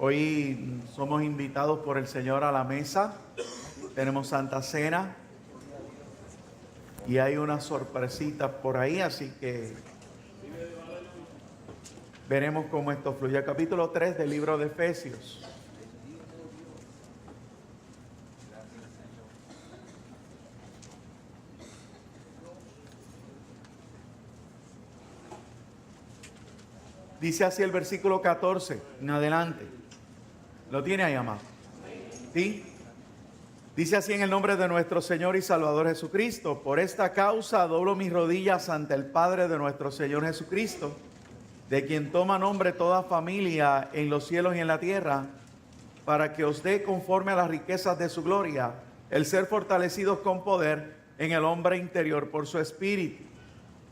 Hoy somos invitados por el Señor a la mesa. Tenemos Santa Cena y hay unas sorpresitas por ahí, así que veremos cómo esto fluye. Capítulo 3 del libro de Efesios. Dice así el versículo 14 en adelante. ¿Lo tiene ahí, amado? ¿Sí? Dice así: en el nombre de nuestro Señor y Salvador Jesucristo, por esta causa doblo mis rodillas ante el Padre de nuestro Señor Jesucristo, de quien toma nombre toda familia en los cielos y en la tierra, para que os dé conforme a las riquezas de su gloria, el ser fortalecidos con poder en el hombre interior por su espíritu,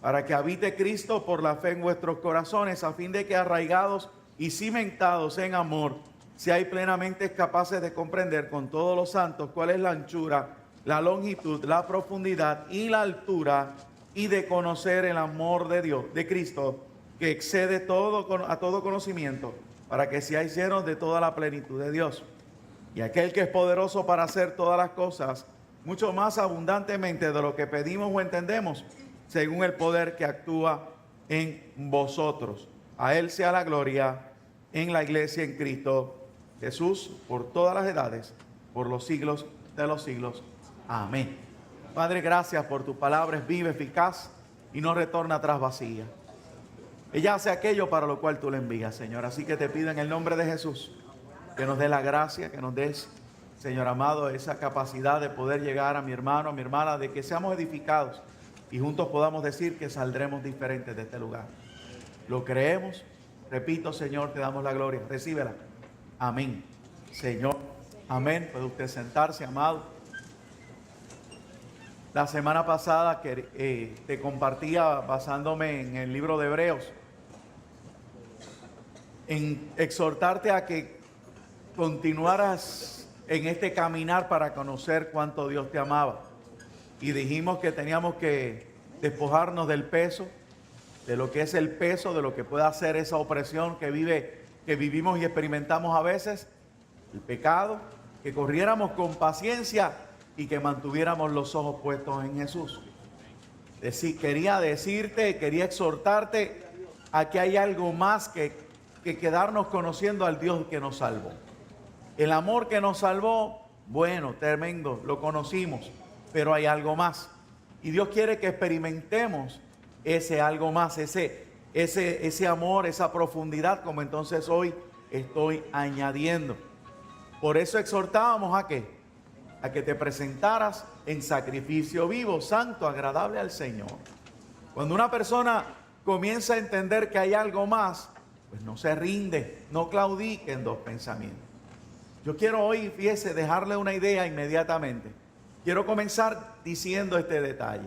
para que habite Cristo por la fe en vuestros corazones, a fin de que arraigados y cimentados en amor, seáis plenamente capaces de comprender con todos los santos cuál es la anchura, la longitud, la profundidad y la altura, y de conocer el amor de Dios, de Cristo, que excede a todo conocimiento, para que seáis llenos de toda la plenitud de Dios. Y aquel que es poderoso para hacer todas las cosas, mucho más abundantemente de lo que pedimos o entendemos, según el poder que actúa en vosotros. A Él sea la gloria en la iglesia en Cristo Jesús, por todas las edades, por los siglos de los siglos. Amén. Padre, gracias por tu palabra, es viva, eficaz y no retorna atrás vacía. Ella hace aquello para lo cual tú le envías, Señor. Así que te pido en el nombre de Jesús que nos dé la gracia, que nos des, Señor amado, esa capacidad de poder llegar a mi hermano, a mi hermana, de que seamos edificados y juntos podamos decir que saldremos diferentes de este lugar. Lo creemos. Repito, Señor, te damos la gloria. Recíbela. Amén. Señor. Amén. Puede usted sentarse, amado. La semana pasada que te compartía, basándome en el libro de Hebreos, en exhortarte a que continuaras en este caminar para conocer cuánto Dios te amaba. Y dijimos que teníamos que despojarnos del peso, de lo que es el peso, de lo que puede hacer esa opresión que vivimos y experimentamos a veces, el pecado, que corriéramos con paciencia y que mantuviéramos los ojos puestos en Jesús. Quería decirte, quería exhortarte a que hay algo más que quedarnos conociendo al Dios que nos salvó. El amor que nos salvó, bueno, tremendo, lo conocimos, pero hay algo más. Y Dios quiere que experimentemos ese algo más, ese amor, esa profundidad, como entonces hoy estoy añadiendo. Por eso exhortábamos a que te presentaras en sacrificio vivo, santo, agradable al Señor. Cuando una persona comienza a entender que hay algo más, pues no se rinde, no claudique en dos pensamientos. Yo quiero hoy, fíjese, dejarle una idea inmediatamente. Quiero comenzar diciendo este detalle.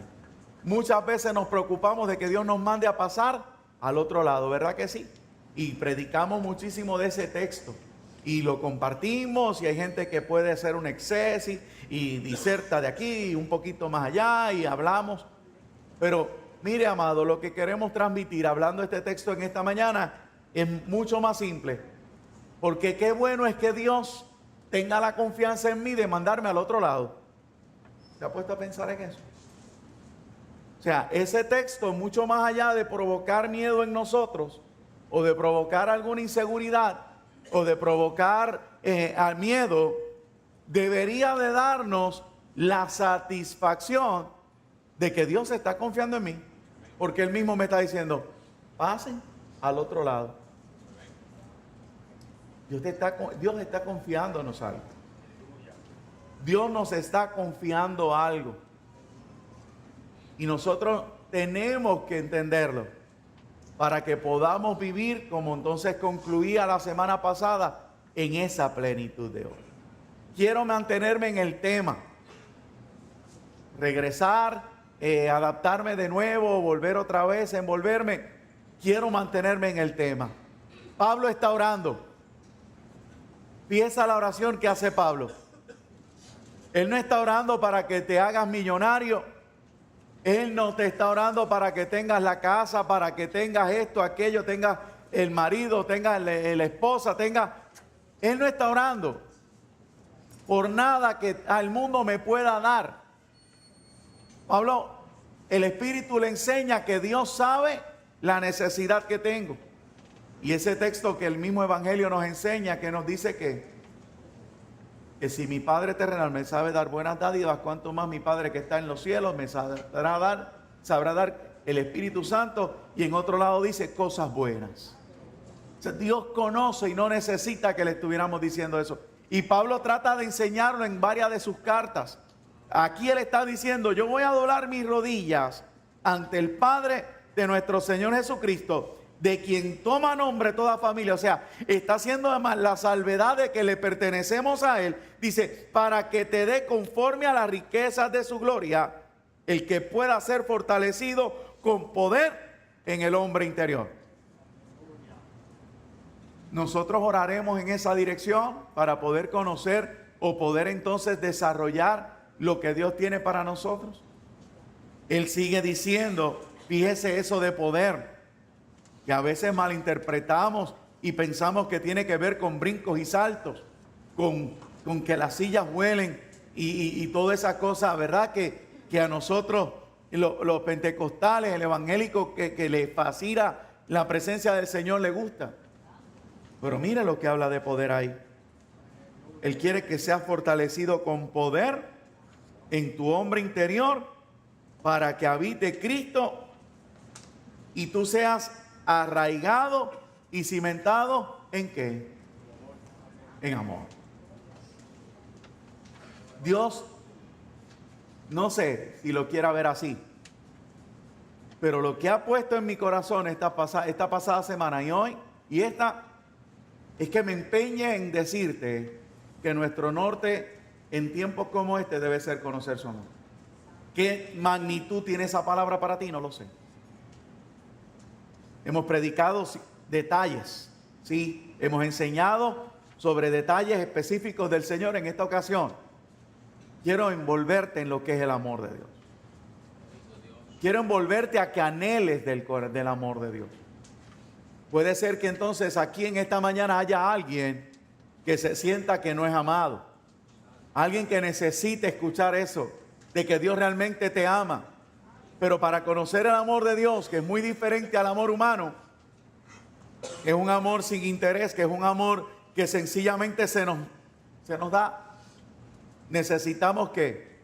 Muchas veces nos preocupamos de que Dios nos mande a pasar al otro lado, ¿verdad que sí? Y predicamos muchísimo de ese texto y lo compartimos, y hay gente que puede hacer un exégesis y diserta de aquí un poquito más allá y hablamos. Pero mire, amado, lo que queremos transmitir hablando de este texto en esta mañana es mucho más simple, porque qué bueno es que Dios tenga la confianza en mí de mandarme al otro lado. ¿Se ha puesto a pensar en eso? O sea, ese texto, mucho más allá de provocar miedo en nosotros, o de provocar alguna inseguridad, o de provocar al miedo, debería de darnos la satisfacción de que Dios está confiando en mí, porque Él mismo me está diciendo: pasen al otro lado. Dios está confiándonos algo. Dios nos está confiando algo. Y nosotros tenemos que entenderlo para que podamos vivir, como entonces concluía la semana pasada, en esa plenitud de hoy. Quiero mantenerme en el tema, regresar, adaptarme de nuevo, volver otra vez, envolverme. Quiero mantenerme en el tema. Pablo está orando. Piensa la oración que hace Pablo. Él no está orando para que te hagas millonario. Él no te está orando para que tengas la casa, para que tengas esto, aquello, tengas el marido, tengas la esposa, tengas Él no está orando por nada que al mundo me pueda dar. Pablo, el Espíritu le enseña que Dios sabe la necesidad que tengo. Y ese texto que el mismo Evangelio nos enseña, que nos dice que si mi Padre terrenal me sabe dar buenas dádivas, cuánto más mi Padre que está en los cielos me sabrá dar el Espíritu Santo. Y en otro lado dice cosas buenas. O sea, Dios conoce y no necesita que le estuviéramos diciendo eso. Y Pablo trata de enseñarlo en varias de sus cartas. Aquí él está diciendo, yo voy a doblar mis rodillas ante el Padre de nuestro Señor Jesucristo, de quien toma nombre toda familia. O sea, está haciendo además la salvedad de que le pertenecemos a Él. Dice, para que te dé conforme a las riquezas de su gloria, el que pueda ser fortalecido con poder en el hombre interior. Nosotros oraremos en esa dirección para poder conocer o poder entonces desarrollar lo que Dios tiene para nosotros. Él sigue diciendo, fíjese eso de poder, que a veces malinterpretamos y pensamos que tiene que ver con brincos y saltos, con que las sillas vuelen y toda esa cosa, ¿verdad? Que a nosotros, los pentecostales, el evangélico que le fascina la presencia del Señor, le gusta. Pero mire lo que habla de poder ahí. Él quiere que seas fortalecido con poder en tu hombre interior para que habite Cristo y tú seas arraigado y cimentado ¿en qué? En amor. Dios, no sé si lo quiera ver así, pero lo que ha puesto en mi corazón esta pasada semana y hoy y esta, es que me empeñe en decirte que nuestro norte en tiempos como este debe ser conocer su amor. ¿Qué magnitud tiene esa palabra para ti? No lo sé. Hemos predicado detalles, ¿sí? Hemos enseñado sobre detalles específicos del Señor. En esta ocasión quiero envolverte en lo que es el amor de Dios. Quiero envolverte a que anheles del amor de Dios. Puede ser que entonces aquí en esta mañana haya alguien que se sienta que no es amado. Alguien que necesite escuchar eso, de que Dios realmente te ama. Pero para conocer el amor de Dios, que es muy diferente al amor humano, que es un amor sin interés, que es un amor que sencillamente se nos da, necesitamos que,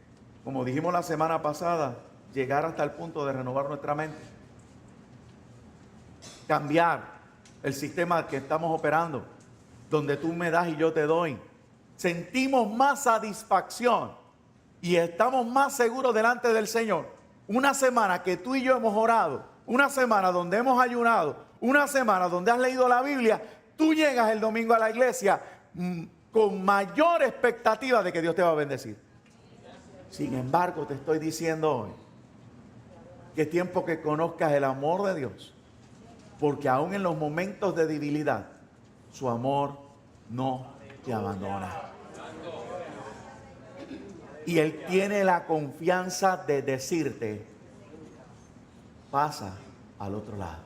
como dijimos la semana pasada, llegar hasta el punto de renovar nuestra mente. Cambiar el sistema que estamos operando, donde tú me das y yo te doy. Sentimos más satisfacción y estamos más seguros delante del Señor. Una semana que tú y yo hemos orado, una semana donde hemos ayunado, una semana donde has leído la Biblia, tú llegas el domingo a la iglesia con mayor expectativa de que Dios te va a bendecir. Sin embargo, te estoy diciendo hoy que es tiempo que conozcas el amor de Dios, porque aún en los momentos de debilidad, su amor no te abandona. Y Él tiene la confianza de decirte, pasa al otro lado.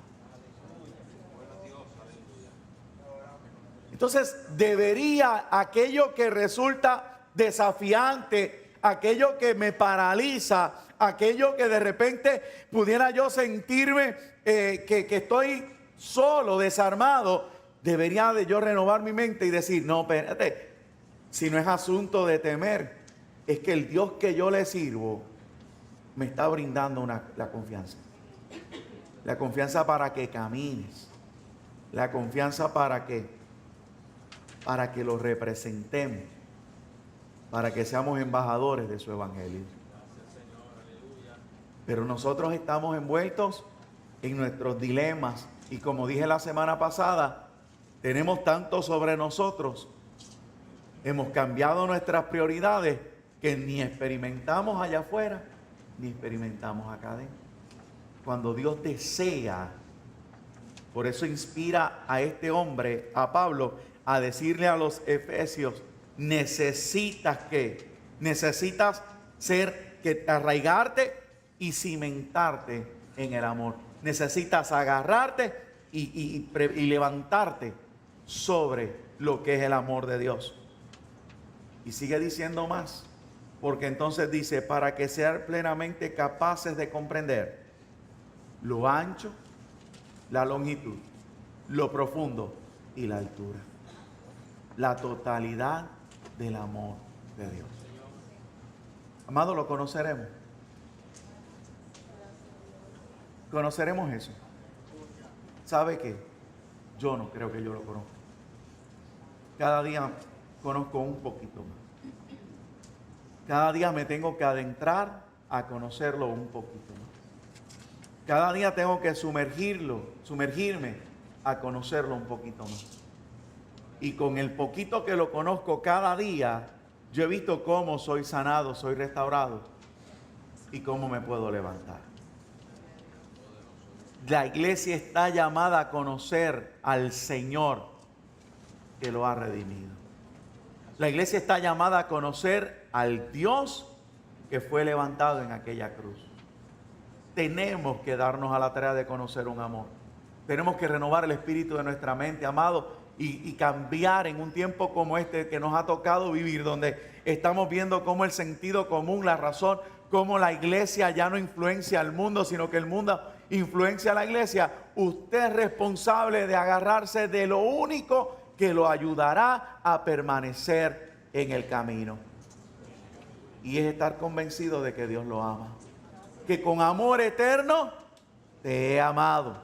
Entonces, debería aquello que resulta desafiante, aquello que me paraliza, aquello que de repente pudiera yo sentirme que estoy solo, desarmado, debería de yo renovar mi mente y decir, no, espérate, si no es asunto de temer, es que el Dios que yo le sirvo me está brindando la confianza. La confianza para que camines. La confianza para que lo representemos. Para que seamos embajadores de su evangelio. Pero nosotros estamos envueltos en nuestros dilemas. Y como dije la semana pasada, tenemos tanto sobre nosotros. Hemos cambiado nuestras prioridades que ni experimentamos allá afuera, ni experimentamos acá adentro. Cuando Dios desea, por eso inspira a este hombre, a Pablo, a decirle a los efesios, necesitas arraigarte y cimentarte en el amor. Necesitas agarrarte y levantarte sobre lo que es el amor de Dios. Y sigue diciendo más, porque entonces dice, para que sean plenamente capaces de comprender lo ancho, la longitud, lo profundo y la altura. La totalidad del amor de Dios. Amado, ¿lo conoceremos? ¿Conoceremos eso? ¿Sabe qué? Yo no creo que yo lo conozca. Cada día conozco un poquito más. Cada día me tengo que adentrar a conocerlo un poquito más. Cada día tengo que sumergirme a conocerlo un poquito más. Y con el poquito que lo conozco cada día, yo he visto cómo soy sanado, soy restaurado y cómo me puedo levantar. La iglesia está llamada a conocer al Señor que lo ha redimido. La iglesia está llamada a conocer al Dios que fue levantado en aquella cruz. Tenemos que darnos a la tarea de conocer un amor. Tenemos que renovar el espíritu de nuestra mente, amado, y cambiar en un tiempo como este que nos ha tocado vivir, donde estamos viendo cómo el sentido común, la razón, cómo la iglesia ya no influencia al mundo, sino que el mundo influencia a la iglesia. Usted es responsable de agarrarse de lo único que lo ayudará a permanecer en el camino. Y es estar convencido de que Dios lo ama. Que con amor eterno te he amado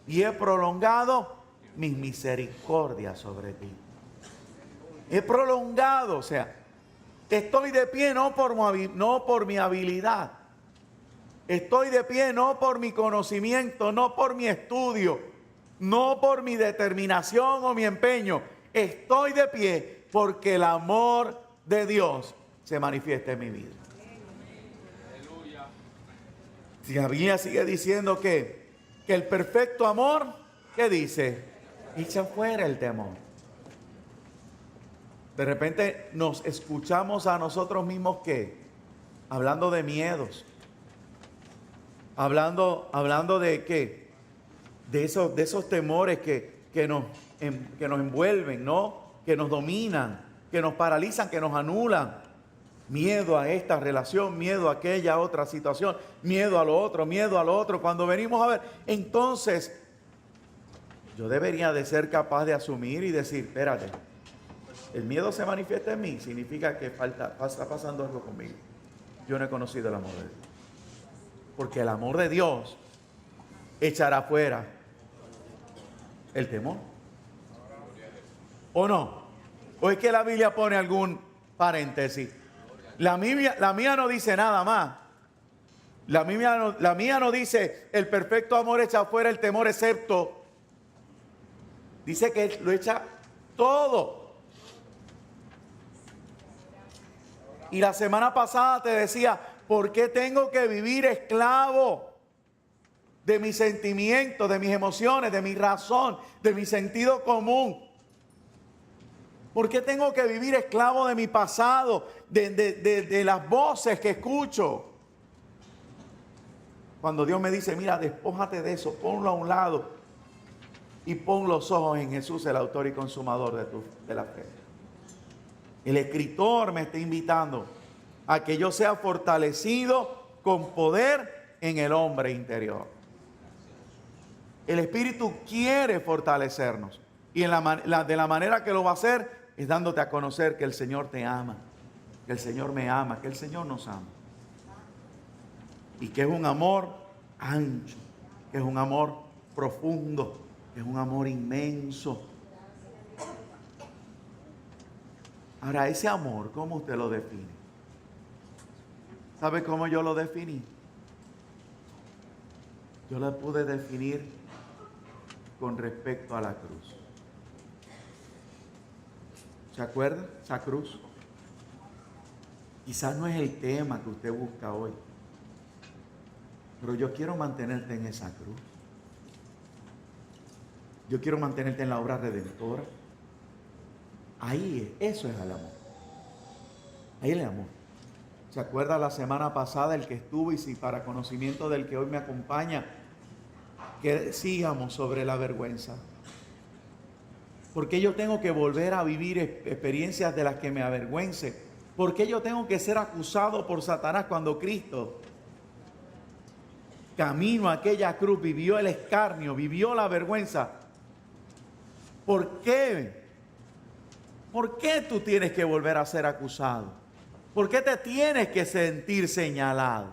y he prolongado mis misericordias sobre ti. He prolongado, o sea, estoy de pie no por mi habilidad. Estoy de pie no por mi conocimiento, no por mi estudio, no por mi determinación o mi empeño. Estoy de pie porque el amor de Dios se manifiesta en mi vida. Si la Biblia sigue diciendo que el perfecto amor, ¿qué dice? Echa fuera el temor. De repente nos escuchamos a nosotros mismos que hablando de miedos, hablando de qué, de esos temores que nos envuelven, ¿no? Que nos dominan, que nos paralizan, que nos anulan. Miedo a esta relación, miedo a aquella otra situación, miedo a lo otro. Cuando venimos a ver, entonces yo debería de ser capaz de asumir y decir, espérate, el miedo se manifiesta en mí, significa que está pasando algo conmigo. Yo no he conocido el amor de Dios. Porque el amor de Dios echará fuera el temor. ¿O no? ¿O es que la Biblia pone algún paréntesis? La mía no dice nada más. La mía no dice el perfecto amor echa fuera el temor, excepto dice que lo echa todo. Y la semana pasada te decía, ¿por qué tengo que vivir esclavo de mis sentimientos, de mis emociones, de mi razón, de mi sentido común? ¿Por qué tengo que vivir esclavo de mi pasado, de las voces que escucho? Cuando Dios me dice, mira, despójate de eso, ponlo a un lado y pon los ojos en Jesús, el autor y consumador de la fe. El escritor me está invitando a que yo sea fortalecido con poder en el hombre interior. El Espíritu quiere fortalecernos y de la manera que lo va a hacer es dándote a conocer que el Señor te ama, que el Señor me ama, que el Señor nos ama. Y que es un amor ancho, que es un amor profundo, que es un amor inmenso. Ahora, ese amor, ¿cómo usted lo define? ¿Sabe cómo yo lo definí? Yo lo pude definir con respecto a la cruz. ¿Se acuerda? Esa cruz. Quizás no es el tema que usted busca hoy, pero yo quiero mantenerte en esa cruz. Yo quiero mantenerte en la obra redentora. Ahí es, eso es el amor. Ahí es el amor. ¿Se acuerda la semana pasada el que estuvo y si para conocimiento del que hoy me acompaña, que decíamos sobre la vergüenza? ¿Por qué yo tengo que volver a vivir experiencias de las que me avergüence? ¿Por qué yo tengo que ser acusado por Satanás cuando Cristo, camino a aquella cruz, vivió el escarnio, vivió la vergüenza? ¿Por qué? ¿Por qué tú tienes que volver a ser acusado? ¿Por qué te tienes que sentir señalado?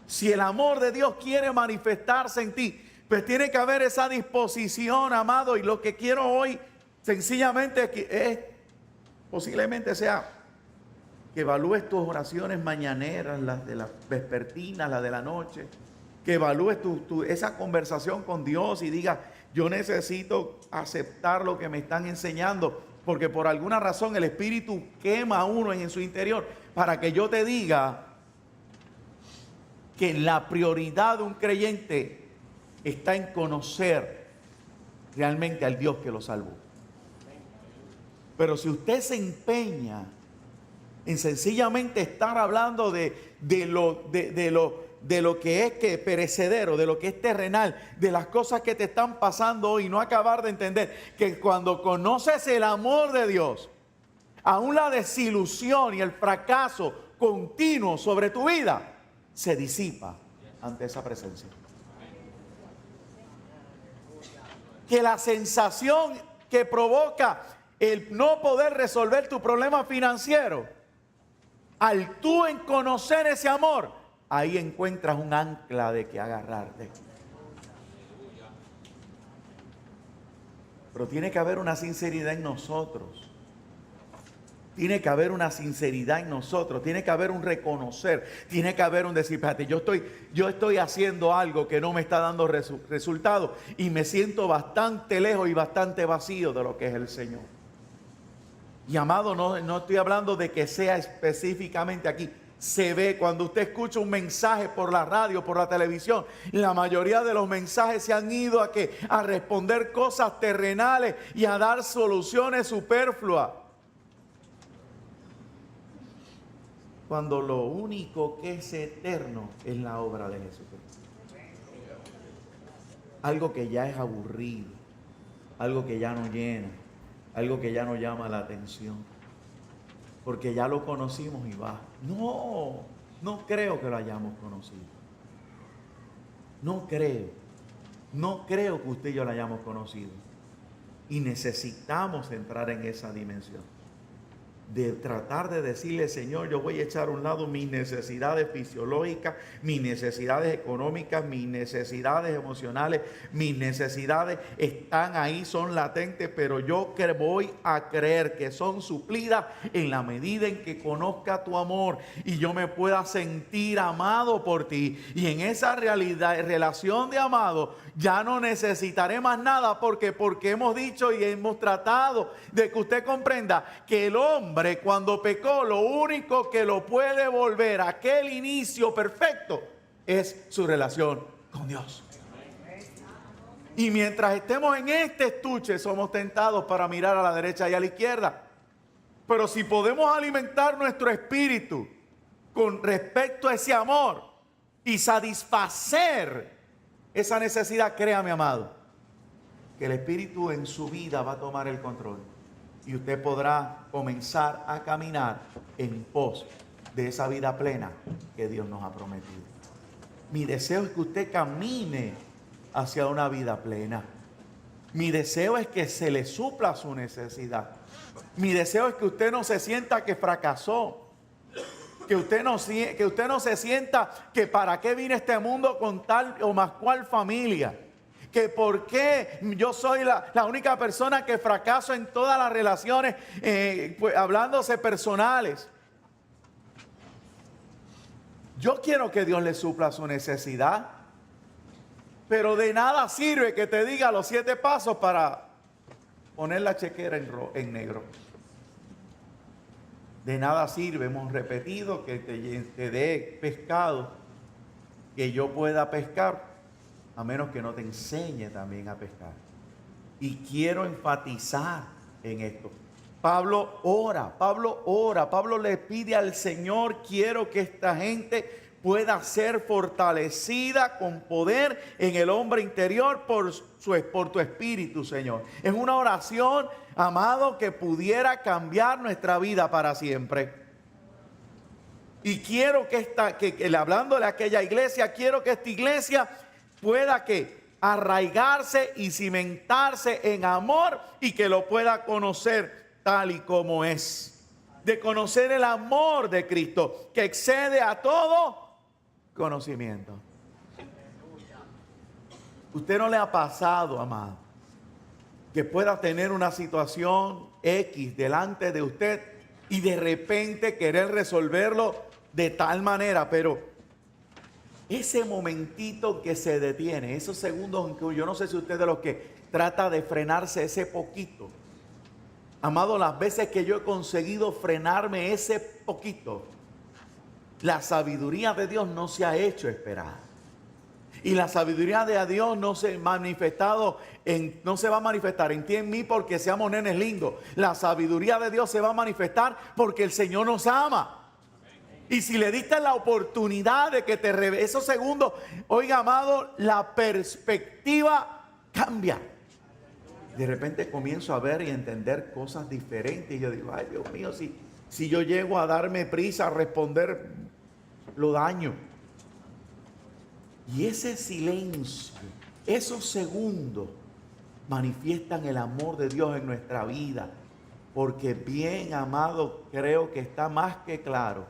Si el amor de Dios quiere manifestarse en ti, pues tiene que haber esa disposición, amado. Y lo que quiero hoy, sencillamente, es posiblemente sea que evalúes tus oraciones mañaneras, las de las vespertinas, las de la noche. Que evalúes esa conversación con Dios y digas, yo necesito aceptar lo que me están enseñando. Porque por alguna razón el Espíritu quema a uno en su interior para que yo te diga que la prioridad de un creyente está en conocer realmente al Dios que lo salvó. Pero si usted se empeña en sencillamente estar hablando de lo que es perecedero, de lo que es terrenal, de las cosas que te están pasando hoy, no acabar de entender que cuando conoces el amor de Dios, aún la desilusión y el fracaso continuo sobre tu vida se disipa ante esa presencia. Que la sensación que provoca el no poder resolver tu problema financiero, al tú en conocer ese amor, ahí encuentras un ancla de que agarrarte. Pero tiene que haber una sinceridad en nosotros. Tiene que haber una sinceridad en nosotros. Tiene que haber un reconocer. Tiene que haber un decir, fíjate, yo estoy haciendo algo que no me está dando resultado. Y me siento bastante lejos y bastante vacío de lo que es el Señor. Y amado, no estoy hablando de que sea específicamente aquí. Se ve cuando usted escucha un mensaje por la radio, por la televisión, la mayoría de los mensajes se han ido a responder cosas terrenales y a dar soluciones superfluas. Cuando lo único que es eterno es la obra de Jesucristo. Algo que ya es aburrido, algo que ya no llena, algo que ya no llama la atención. Porque ya lo conocimos y va. No creo que lo hayamos conocido. No creo que usted y yo lo hayamos conocido. Y necesitamos entrar en esa dimensión. De tratar de decirle, Señor, yo voy a echar a un lado mis necesidades fisiológicas, mis necesidades económicas, mis necesidades emocionales, mis necesidades están ahí, son latentes, pero yo voy a creer que son suplidas en la medida en que conozca tu amor y yo me pueda sentir amado por ti. Y en esa relación de amado, ya no necesitaré más nada porque hemos dicho y hemos tratado de que usted comprenda que el hombre cuando pecó, lo único que lo puede volver a aquel inicio perfecto es su relación con Dios. Y mientras estemos en este estuche, somos tentados para mirar a la derecha y a la izquierda. Pero si podemos alimentar nuestro espíritu con respecto a ese amor y satisfacer esa necesidad, créame, amado, que el espíritu en su vida va a tomar el control. Y usted podrá comenzar a caminar en pos de esa vida plena que Dios nos ha prometido. Mi deseo es que usted camine hacia una vida plena. Mi deseo es que se le supla su necesidad. Mi deseo es que usted no se sienta que fracasó. Que usted no se sienta que para qué vine a este mundo con tal o más cual familia. Que por qué yo soy la única persona que fracaso en todas las relaciones, pues, hablándose personales. Yo quiero que Dios le supla su necesidad, pero de nada sirve que te diga los 7 pasos para poner la chequera en negro. De nada sirve, hemos repetido, que te dé pescado, que yo pueda pescar, a menos que no te enseñe también a pescar. Y quiero enfatizar en esto. Pablo ora, Pablo le pide al Señor, quiero que esta gente pueda ser fortalecida con poder en el hombre interior por tu espíritu, Señor. Es una oración, amado, que pudiera cambiar nuestra vida para siempre. Y quiero que hablándole a aquella iglesia, quiero que esta iglesia pueda arraigarse y cimentarse en amor y que lo pueda conocer tal y como es. De conocer el amor de Cristo que excede a todo conocimiento. ¿Usted no le ha pasado, amado, que pueda tener una situación X delante de usted y de repente querer resolverlo de tal manera, pero ese momentito que se detiene, esos segundos en que yo no sé si usted es de los que trata de frenarse ese poquito? Amado, las veces que yo he conseguido frenarme ese poquito, la sabiduría de Dios no se ha hecho esperar. Y la sabiduría de Dios no se va a manifestar en ti, en mí, porque seamos nenes lindos. La sabiduría de Dios se va a manifestar porque el Señor nos ama. Y si le diste la oportunidad de que te revele esos segundos, oiga, amado, la perspectiva cambia. De repente comienzo a ver y entender cosas diferentes. Y yo digo, ay, Dios mío, si yo llego a darme prisa a responder, lo daño. Y ese silencio, esos segundos, manifiestan el amor de Dios en nuestra vida. Porque bien, amado, creo que está más que claro.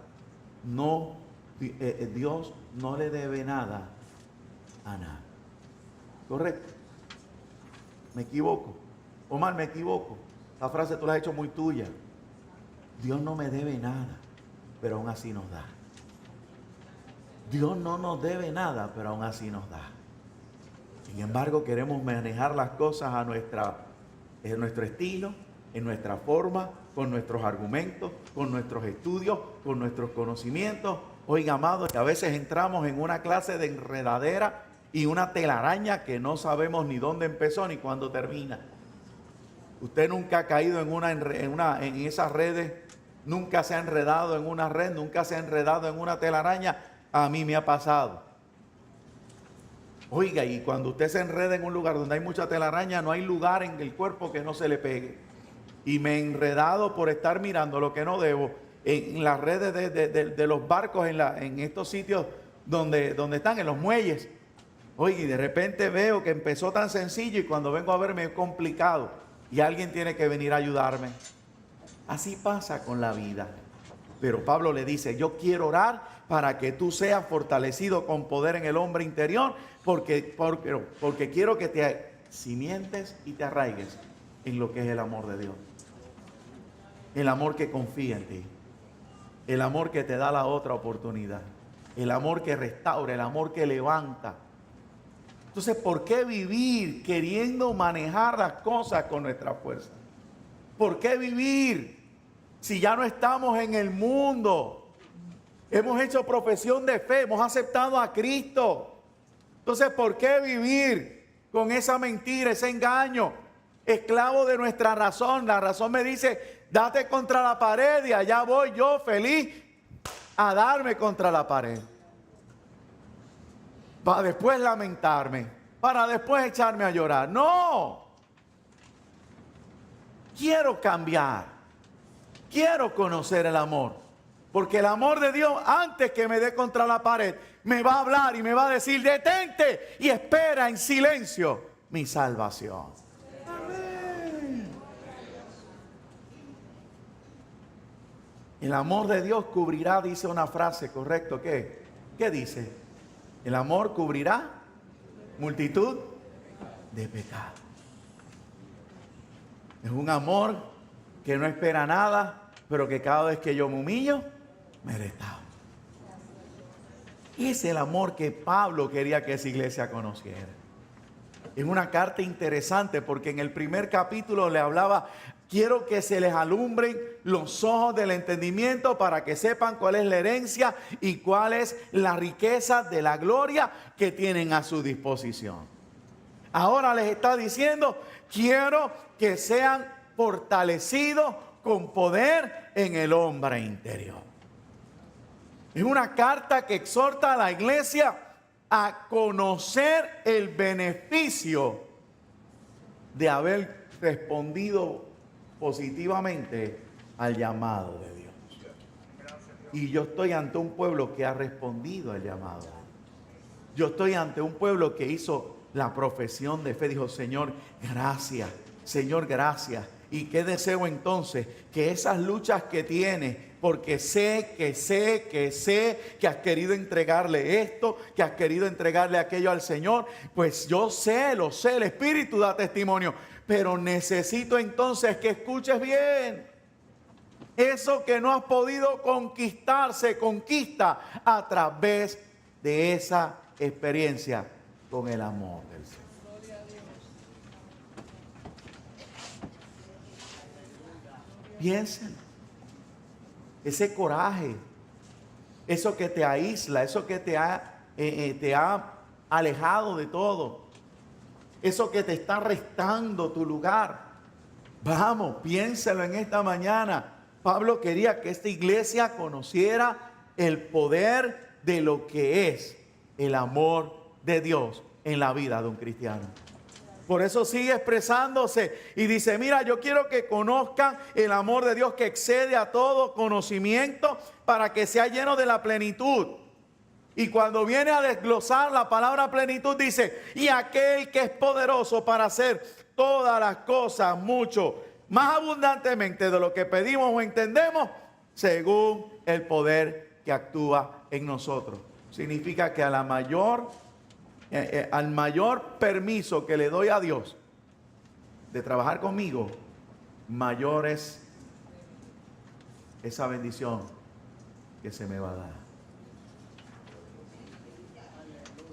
Dios no le debe nada a nada. ¿Correcto? ¿Me equivoco? Omar, me equivoco. La frase tú la has hecho muy tuya. Dios no me debe nada, pero aún así nos da. Dios no nos debe nada, pero aún así nos da. Sin embargo, queremos manejar las cosas en nuestro estilo, en nuestra forma, con nuestros argumentos, con nuestros estudios, con nuestros conocimientos. Oiga, amado, que a veces entramos en una clase de enredadera y una telaraña que no sabemos ni dónde empezó ni cuándo termina. Usted nunca ha caído en esas redes, nunca se ha enredado en una red, nunca se ha enredado en una telaraña. A mí me ha pasado. Oiga, y cuando usted se enreda en un lugar donde hay mucha telaraña, no hay lugar en el cuerpo que no se le pegue. Y me he enredado por estar mirando lo que no debo en las redes de los barcos, en estos sitios donde están, en los muelles. Oye, y de repente veo que empezó tan sencillo y cuando vengo a verme es complicado. Y alguien tiene que venir a ayudarme. Así pasa con la vida. Pero Pablo le dice, yo quiero orar para que tú seas fortalecido con poder en el hombre interior, porque quiero que te cimientes y te arraigues en lo que es el amor de Dios. El amor que confía en ti. El amor que te da la otra oportunidad. El amor que restaura, el amor que levanta. Entonces, ¿por qué vivir queriendo manejar las cosas con nuestra fuerza? ¿Por qué vivir si ya no estamos en el mundo? Hemos hecho profesión de fe, hemos aceptado a Cristo. Entonces, ¿por qué vivir con esa mentira, ese engaño? Esclavo de nuestra razón. La razón me dice, date contra la pared y allá voy yo feliz a darme contra la pared. Para después lamentarme, para después echarme a llorar. No. Quiero cambiar. Quiero conocer el amor. Porque el amor de Dios, antes que me dé contra la pared, me va a hablar y me va a decir, detente y espera en silencio mi salvación. Amén. El amor de Dios cubrirá, dice una frase, ¿correcto? ¿Qué dice? El amor cubrirá multitud de pecados. Es un amor que no espera nada, pero que cada vez que yo me humillo, me restauro. Ese es el amor que Pablo quería que esa iglesia conociera. Es una carta interesante porque en el primer capítulo le hablaba, quiero que se les alumbren los ojos del entendimiento para que sepan cuál es la herencia y cuál es la riqueza de la gloria que tienen a su disposición. Ahora les está diciendo, quiero que sean fortalecidos con poder en el hombre interior. Es una carta que exhorta a la iglesia a conocer el beneficio de haber respondido positivamente al llamado de Dios. Y yo estoy ante un pueblo que ha respondido al llamado. Yo estoy ante un pueblo que hizo la profesión de fe. Dijo: Señor, gracias. Señor, gracias. ¿Y qué deseo entonces? Que esas luchas que tienes, porque sé que has querido entregarle esto, que has querido entregarle aquello al Señor, pues yo sé, lo sé, el Espíritu da testimonio, pero necesito entonces que escuches bien. Eso que no has podido conquistar, se conquista a través de esa experiencia con el amor del Señor. Piensen, ese coraje, eso que te aísla, eso que te ha alejado de todo, eso que te está restando tu lugar. Vamos, piénselo en esta mañana. Pablo quería que esta iglesia conociera el poder de lo que es el amor de Dios en la vida de un cristiano. Por eso sigue expresándose y dice: mira, yo quiero que conozcan el amor de Dios que excede a todo conocimiento, para que sea lleno de la plenitud. Y cuando viene a desglosar la palabra plenitud, dice: y aquel que es poderoso para hacer todas las cosas mucho más abundantemente de lo que pedimos o entendemos, según el poder que actúa en nosotros. Significa que al mayor permiso que le doy a Dios de trabajar conmigo, mayor es esa bendición que se me va a dar.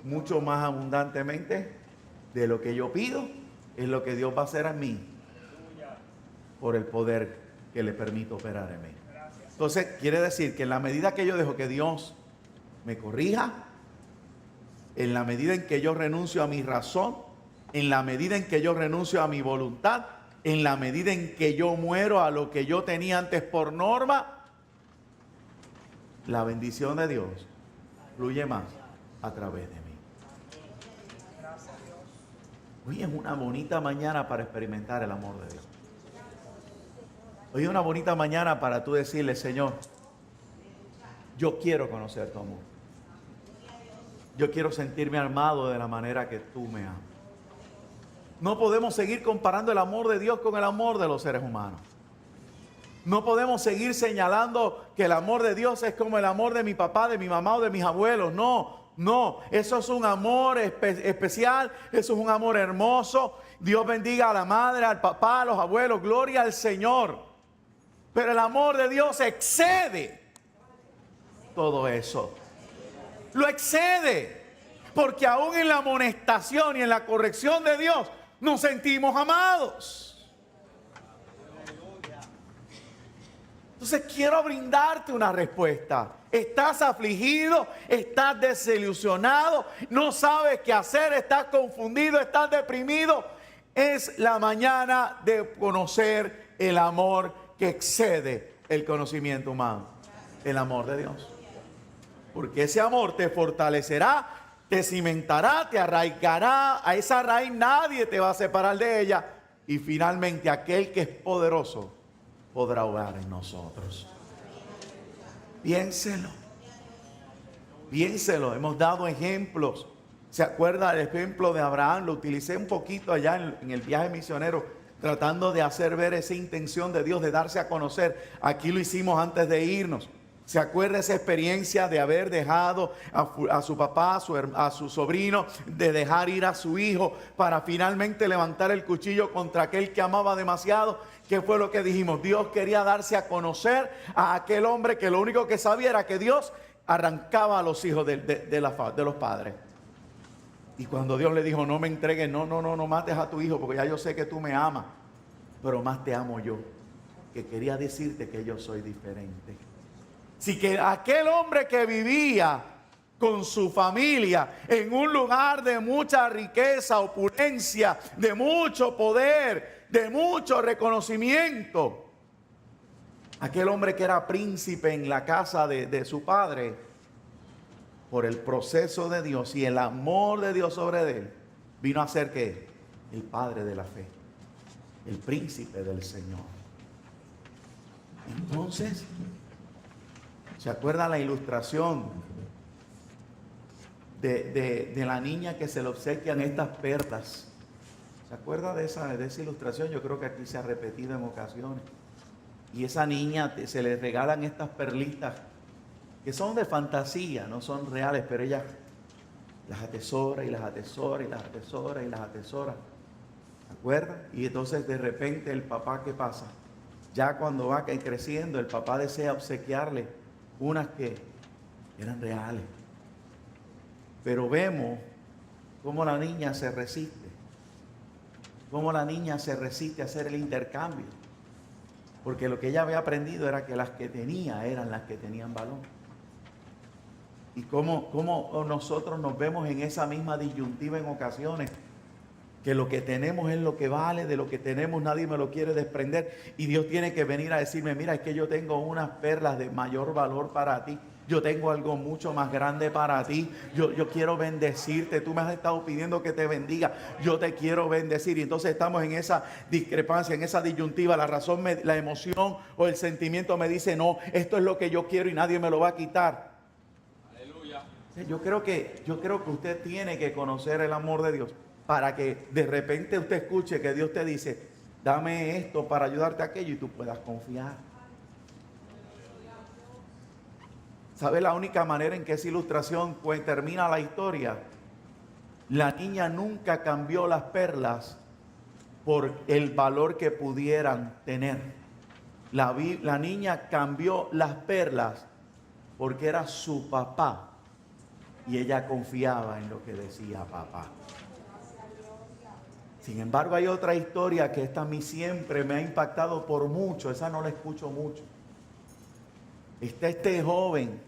Mucho más abundantemente de lo que yo pido, es lo que Dios va a hacer en mí, por el poder que le permito operar en mí. Entonces, quiere decir que en la medida que yo dejo que Dios me corrija, en la medida en que yo renuncio a mi razón, en la medida en que yo renuncio a mi voluntad, en la medida en que yo muero a lo que yo tenía antes por norma, la bendición de Dios fluye más a través de mí. Hoy es una bonita mañana para experimentar el amor de Dios. Hoy es una bonita mañana para tú decirle: Señor, yo quiero conocer tu amor. Yo quiero sentirme amado de la manera que tú me amas. No podemos seguir comparando el amor de Dios con el amor de los seres humanos. No podemos seguir señalando que el amor de Dios es como el amor de mi papá, de mi mamá o de mis abuelos. No, eso es un amor especial, eso es un amor hermoso. Dios bendiga a la madre, al papá, a los abuelos, gloria al Señor. Pero el amor de Dios excede todo eso. Lo excede, porque aún en la amonestación y en la corrección de Dios nos sentimos amados. Entonces quiero brindarte una respuesta. ¿Estás afligido? ¿Estás desilusionado? ¿No sabes qué hacer? ¿Estás confundido? ¿Estás deprimido? Es la mañana de conocer el amor que excede el conocimiento humano. El amor de Dios. Porque ese amor te fortalecerá, te cimentará, te arraigará. A esa raíz nadie te va a separar de ella. Y finalmente aquel que es poderoso podrá obrar en nosotros. Piénselo. Hemos dado ejemplos. ¿Se acuerda del ejemplo de Abraham? Lo utilicé un poquito allá en el viaje misionero, tratando de hacer ver esa intención de Dios de darse a conocer. Aquí lo hicimos antes de irnos. ¿Se acuerda esa experiencia de haber dejado a su papá, a su sobrino, de dejar ir a su hijo para finalmente levantar el cuchillo contra aquel que amaba demasiado? ¿Qué fue lo que dijimos? Dios quería darse a conocer a aquel hombre que lo único que sabía era que Dios arrancaba a los hijos de los padres. Y cuando Dios le dijo: no me entregues, no mates a tu hijo, porque ya yo sé que tú me amas, pero más te amo yo, que quería decirte que yo soy diferente. Así que aquel hombre que vivía con su familia en un lugar de mucha riqueza, opulencia, de mucho poder, de mucho reconocimiento, aquel hombre que era príncipe en la casa de su padre, por el proceso de Dios y el amor de Dios sobre él, vino a ser ¿qué? El padre de la fe, el príncipe del Señor. Entonces, ¿se acuerda la ilustración de la niña que se le obsequian estas perlas? ¿Se acuerda de esa ilustración? Yo creo que aquí se ha repetido en ocasiones. Y esa niña se le regalan estas perlitas que son de fantasía, no son reales, pero ella las atesora y las atesora y las atesora y las atesora. ¿Se acuerda? Y entonces de repente el papá, ¿qué pasa? Ya cuando va creciendo, el papá desea obsequiarle unas que eran reales. Pero vemos cómo la niña se resiste. Cómo la niña se resiste a hacer el intercambio. Porque lo que ella había aprendido era que las que tenía eran las que tenían valor. Y cómo nosotros nos vemos en esa misma disyuntiva en ocasiones. Que lo que tenemos es lo que vale, de lo que tenemos nadie me lo quiere desprender. Y Dios tiene que venir a decirme, mira, es que yo tengo unas perlas de mayor valor para ti. Yo tengo algo mucho más grande para ti. Yo quiero bendecirte. Tú me has estado pidiendo que te bendiga. Yo te quiero bendecir. Y entonces estamos en esa discrepancia, en esa disyuntiva. La razón, la emoción o el sentimiento me dice, no, esto es lo que yo quiero y nadie me lo va a quitar. Aleluya. Yo creo que usted tiene que conocer el amor de Dios para que de repente usted escuche que Dios te dice, dame esto para ayudarte a aquello y tú puedas confiar. ¿Sabe la única manera en que esa ilustración termina la historia? La niña nunca cambió las perlas por el valor que pudieran tener. La niña cambió las perlas porque era su papá y ella confiaba en lo que decía papá. Sin embargo, hay otra historia que esta a mí siempre me ha impactado por mucho. Esa no la escucho mucho. Está este joven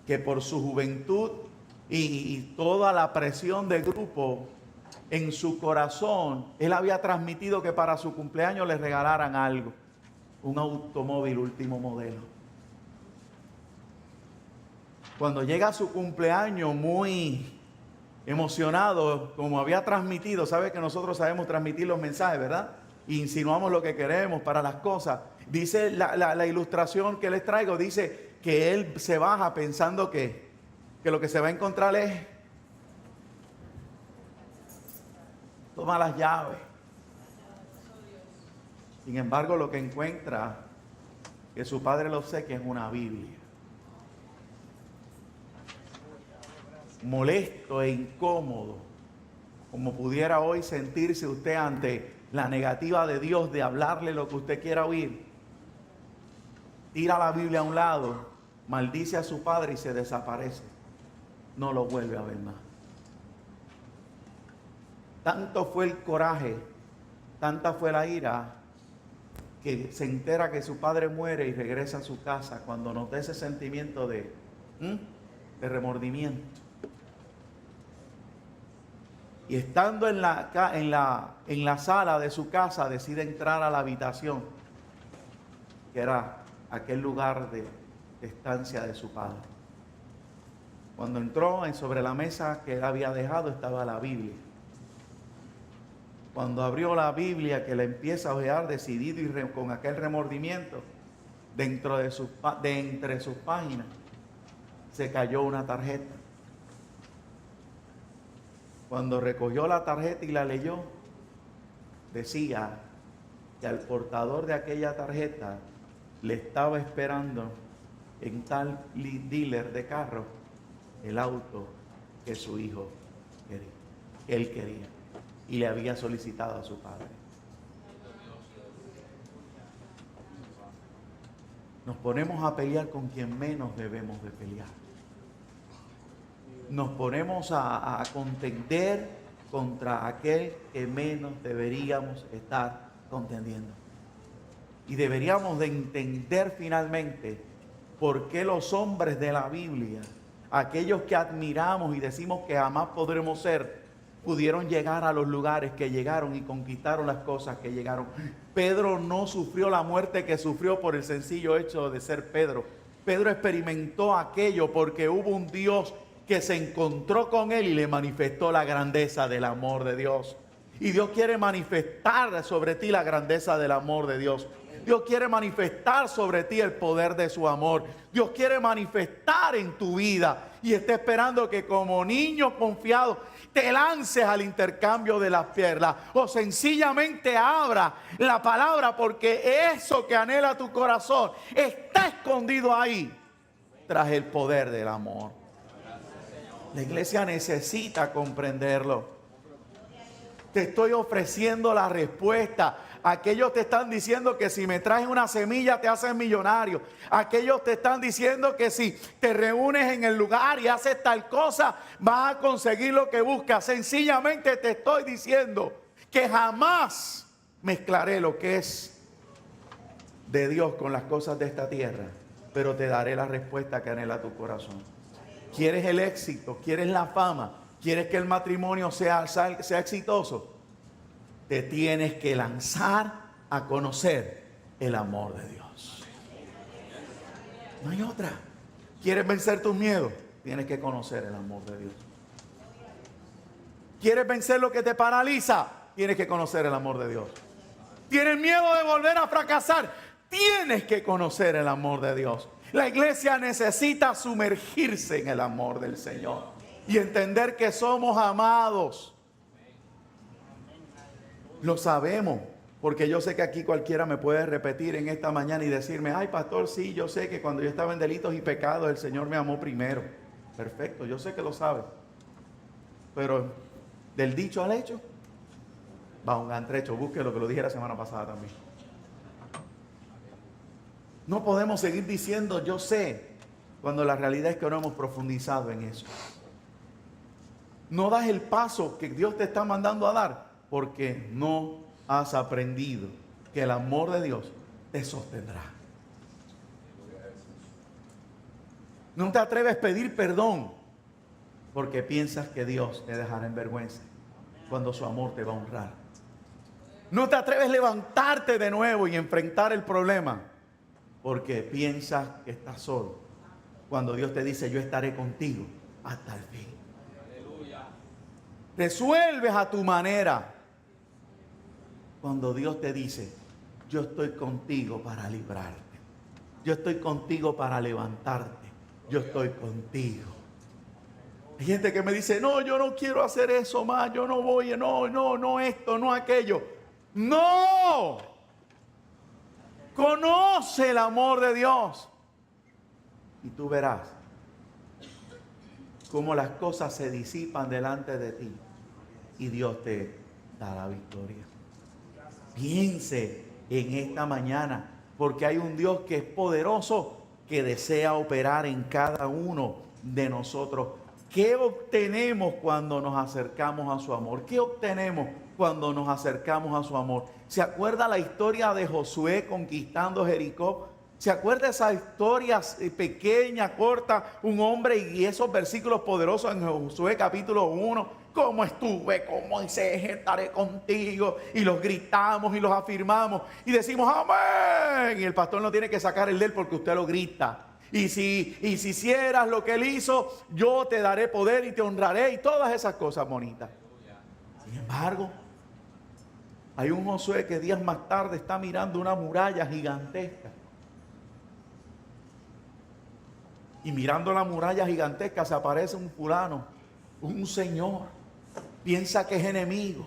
que por su juventud y toda la presión del grupo en su corazón, él había transmitido que para su cumpleaños le regalaran algo. Un automóvil último modelo. Cuando llega a su cumpleaños muy emocionado, como había transmitido, sabe que nosotros sabemos transmitir los mensajes, ¿verdad? Y insinuamos lo que queremos para las cosas. Dice la ilustración que les traigo, dice que él se baja pensando que lo que se va a encontrar es, toma las llaves. Sin embargo, lo que encuentra que su padre le obsequia es una Biblia. Molesto e incómodo, como pudiera hoy sentirse usted ante la negativa de Dios de hablarle lo que usted quiera oír, tira la Biblia a un lado, maldice a su padre y se desaparece. No lo vuelve a ver más. Tanto fue el coraje, tanta fue la ira, que se entera que su padre muere y regresa a su casa cuando nota ese sentimiento de remordimiento. Y estando en la sala de su casa, decide entrar a la habitación, que era aquel lugar de estancia de su padre. Cuando entró, sobre la mesa que él había dejado estaba la Biblia. Cuando abrió la Biblia, que la empieza a ojear decidido y con aquel remordimiento, entre sus páginas se cayó una tarjeta. Cuando recogió la tarjeta y la leyó, decía que al portador de aquella tarjeta le estaba esperando en tal dealer de carro el auto que su hijo quería, que él quería, y le había solicitado a su padre. Nos ponemos a pelear con quien menos debemos de pelear. Nos ponemos a contender contra aquel que menos deberíamos estar contendiendo. Y deberíamos de entender finalmente por qué los hombres de la Biblia, aquellos que admiramos y decimos que jamás podremos ser, pudieron llegar a los lugares que llegaron y conquistaron las cosas que llegaron. Pedro no sufrió la muerte que sufrió por el sencillo hecho de ser Pedro. Pedro experimentó aquello porque hubo un Dios que se encontró con él y le manifestó la grandeza del amor de Dios. Y Dios quiere manifestar sobre ti la grandeza del amor de Dios. Dios quiere manifestar sobre ti el poder de su amor. Dios quiere manifestar en tu vida y está esperando que como niño confiado te lances al intercambio de las perlas o sencillamente abra la palabra, porque eso que anhela tu corazón está escondido ahí tras el poder del amor. La iglesia necesita comprenderlo. Te estoy ofreciendo la respuesta. Aquellos te están diciendo que si me traes una semilla te haces millonario. Aquellos te están diciendo que si te reúnes en el lugar y haces tal cosa vas a conseguir lo que buscas. Sencillamente te estoy diciendo que jamás mezclaré lo que es de Dios con las cosas de esta tierra, pero te daré la respuesta que anhela tu corazón. ¿Quieres el éxito? ¿Quieres la fama? ¿Quieres que el matrimonio sea exitoso? Te tienes que lanzar a conocer el amor de Dios. No hay otra. ¿Quieres vencer tus miedos? Tienes que conocer el amor de Dios. ¿Quieres vencer lo que te paraliza? Tienes que conocer el amor de Dios. ¿Tienes miedo de volver a fracasar? Tienes que conocer el amor de Dios. La iglesia necesita sumergirse en el amor del Señor y entender que somos amados. Lo sabemos, porque yo sé que aquí cualquiera me puede repetir en esta mañana y decirme: ay, pastor, sí, yo sé que cuando yo estaba en delitos y pecados el Señor me amó primero. Perfecto, yo sé que lo sabe. Pero del dicho al hecho va un gran trecho. Busque lo que lo dije la semana pasada también. No podemos seguir diciendo yo sé, cuando la realidad es que no hemos profundizado en eso. No das el paso que Dios te está mandando a dar porque no has aprendido que el amor de Dios te sostendrá. No te atreves a pedir perdón porque piensas que Dios te dejará en vergüenza cuando su amor te va a honrar. No te atreves a levantarte de nuevo y enfrentar el problema porque piensas que estás solo cuando Dios te dice: yo estaré contigo hasta el fin. Resuelves a tu manera cuando Dios te dice: yo estoy contigo para librarte, yo estoy contigo para levantarte, yo estoy contigo. Hay gente que me dice: no, yo no quiero hacer eso más, yo no voy, no esto, no aquello. No, conoce el amor de Dios y tú verás cómo las cosas se disipan delante de ti y Dios te da la victoria. Piense en esta mañana, porque hay un Dios que es poderoso, que desea operar en cada uno de nosotros. ¿Qué obtenemos cuando nos acercamos a su amor? ¿Qué obtenemos cuando nos acercamos a su amor? ¿Se acuerda la historia de Josué conquistando Jericó? ¿Se acuerda esa historia pequeña, corta, un hombre y esos versículos poderosos en Josué capítulo 1? Como estuve con Moisés, estaré contigo. Y los gritamos y los afirmamos y decimos amén. Y el pastor no tiene que sacar el de él porque usted lo grita. Y si hicieras lo que él hizo, yo te daré poder y te honraré y todas esas cosas bonitas. Sin embargo, hay un Josué que días más tarde está mirando una muralla gigantesca. Y mirando la muralla gigantesca se aparece un fulano, un señor. Piensa que es enemigo.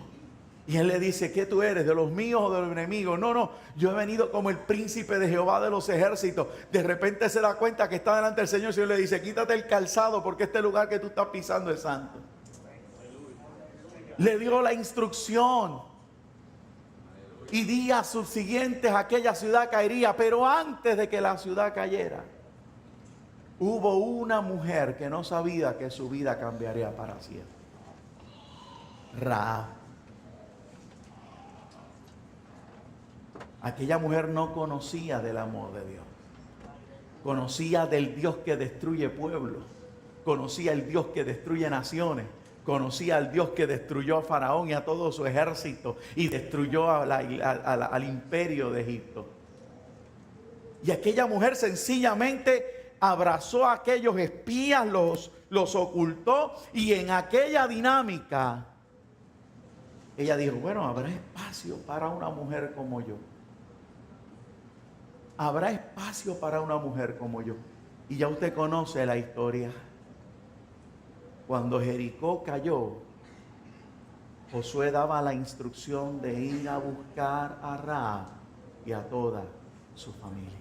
Y él le dice: ¿qué tú eres? ¿De los míos o de los enemigos? No, yo he venido como el príncipe de Jehová de los ejércitos. De repente se da cuenta que está delante del Señor. El Señor le dice: quítate el calzado porque este lugar que tú estás pisando es santo. Le dio la instrucción. Y días subsiguientes aquella ciudad caería. Pero antes de que la ciudad cayera, hubo una mujer que no sabía que su vida cambiaría para siempre. Rahab. Aquella mujer no conocía del amor de Dios. Conocía del Dios que destruye pueblos. Conocía el Dios que destruye naciones. Conocía al Dios que destruyó a Faraón y a todo su ejército y destruyó al imperio de Egipto. Y aquella mujer sencillamente abrazó a aquellos espías, los ocultó, y en aquella dinámica ella dijo, bueno, habrá espacio para una mujer como yo. Habrá espacio para una mujer como yo. Y ya usted conoce la historia. Cuando Jericó cayó, Josué daba la instrucción de ir a buscar a Rahab y a toda su familia.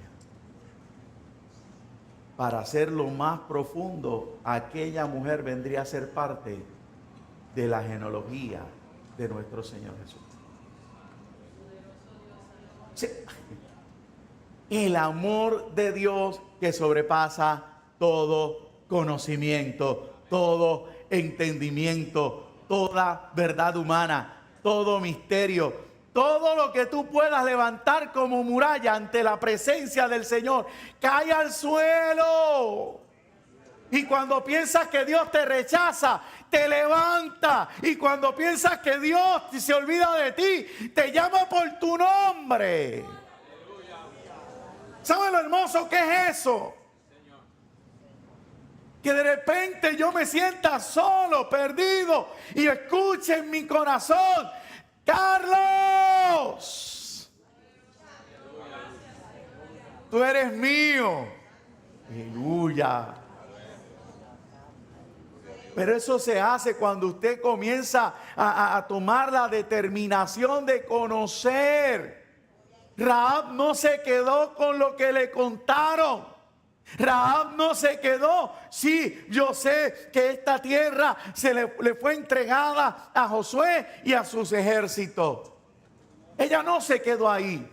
Para hacerlo más profundo, aquella mujer vendría a ser parte de la genealogía de nuestro Señor Jesús. Sí. El amor de Dios que sobrepasa todo conocimiento, todo entendimiento, toda verdad humana, todo misterio, todo lo que tú puedas levantar como muralla ante la presencia del Señor, cae al suelo. Y cuando piensas que Dios te rechaza, te levanta. Y cuando piensas que Dios se olvida de ti, te llama por tu nombre. ¿Saben lo hermoso que es eso? Que de repente yo me sienta solo, perdido, y escuche en mi corazón, Carlos, tú eres mío. Aleluya. Pero eso se hace cuando usted comienza a tomar la determinación de conocer. Rahab no se quedó con lo que le contaron. Rahab no se quedó. Sí, yo sé que esta tierra le fue entregada a Josué y a sus ejércitos. Ella no se quedó ahí.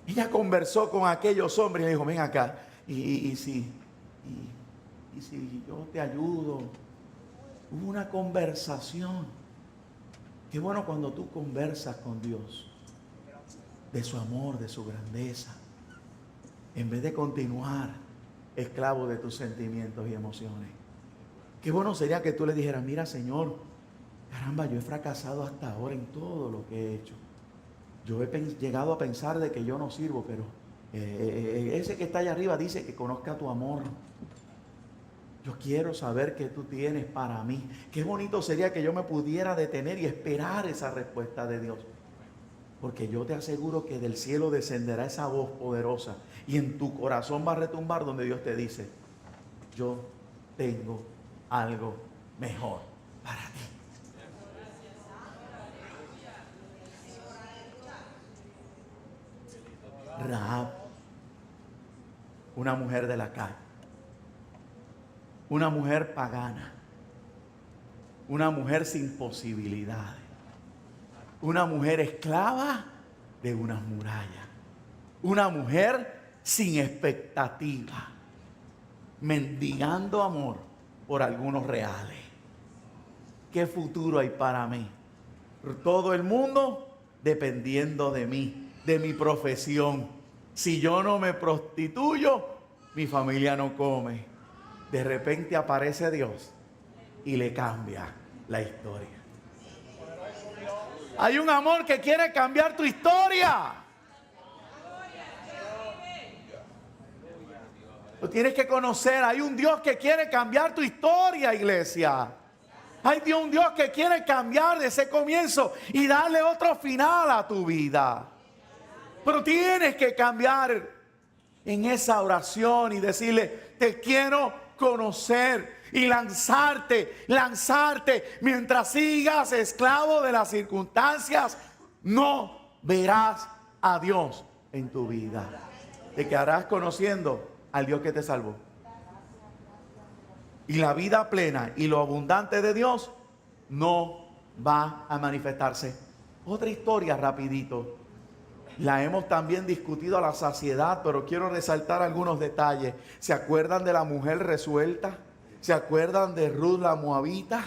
Ella conversó con aquellos hombres y dijo, ven acá, y si yo te ayudo. Hubo una conversación. Qué bueno cuando tú conversas con Dios de su amor, de su grandeza, en vez de continuar esclavo de tus sentimientos y emociones. Qué bueno sería que tú le dijeras, mira Señor, caramba, yo he fracasado hasta ahora en todo lo que he hecho. Yo he llegado a pensar de que yo no sirvo, pero ese que está allá arriba dice que conozca tu amor. Yo quiero saber qué tú tienes para mí. Qué bonito sería que yo me pudiera detener y esperar esa respuesta de Dios. Porque yo te aseguro que del cielo descenderá esa voz poderosa y en tu corazón va a retumbar donde Dios te dice, yo tengo algo mejor para ti. Rahab, una mujer de la calle, una mujer pagana, una mujer sin posibilidades, una mujer esclava de unas murallas, una mujer sin expectativa, mendigando amor por algunos reales. ¿Qué futuro hay para mí? Todo el mundo dependiendo de mí, de mi profesión. Si yo no me prostituyo, mi familia no come. De repente aparece Dios y le cambia la historia. Hay un amor que quiere cambiar tu historia. Lo tienes que conocer. Hay un Dios que quiere cambiar tu historia, iglesia. Hay un Dios que quiere cambiar de ese comienzo y darle otro final a tu vida. Pero tienes que cambiar en esa oración y decirle, te quiero conocer y lanzarte mientras sigas esclavo de las circunstancias, no verás a Dios en tu vida. Te quedarás conociendo al Dios que te salvó. Y la vida plena y lo abundante de Dios no va a manifestarse. Otra historia rapidito. La hemos también discutido a la saciedad, pero quiero resaltar algunos detalles. ¿Se acuerdan de la mujer resuelta? ¿Se acuerdan de Ruth la Moabita?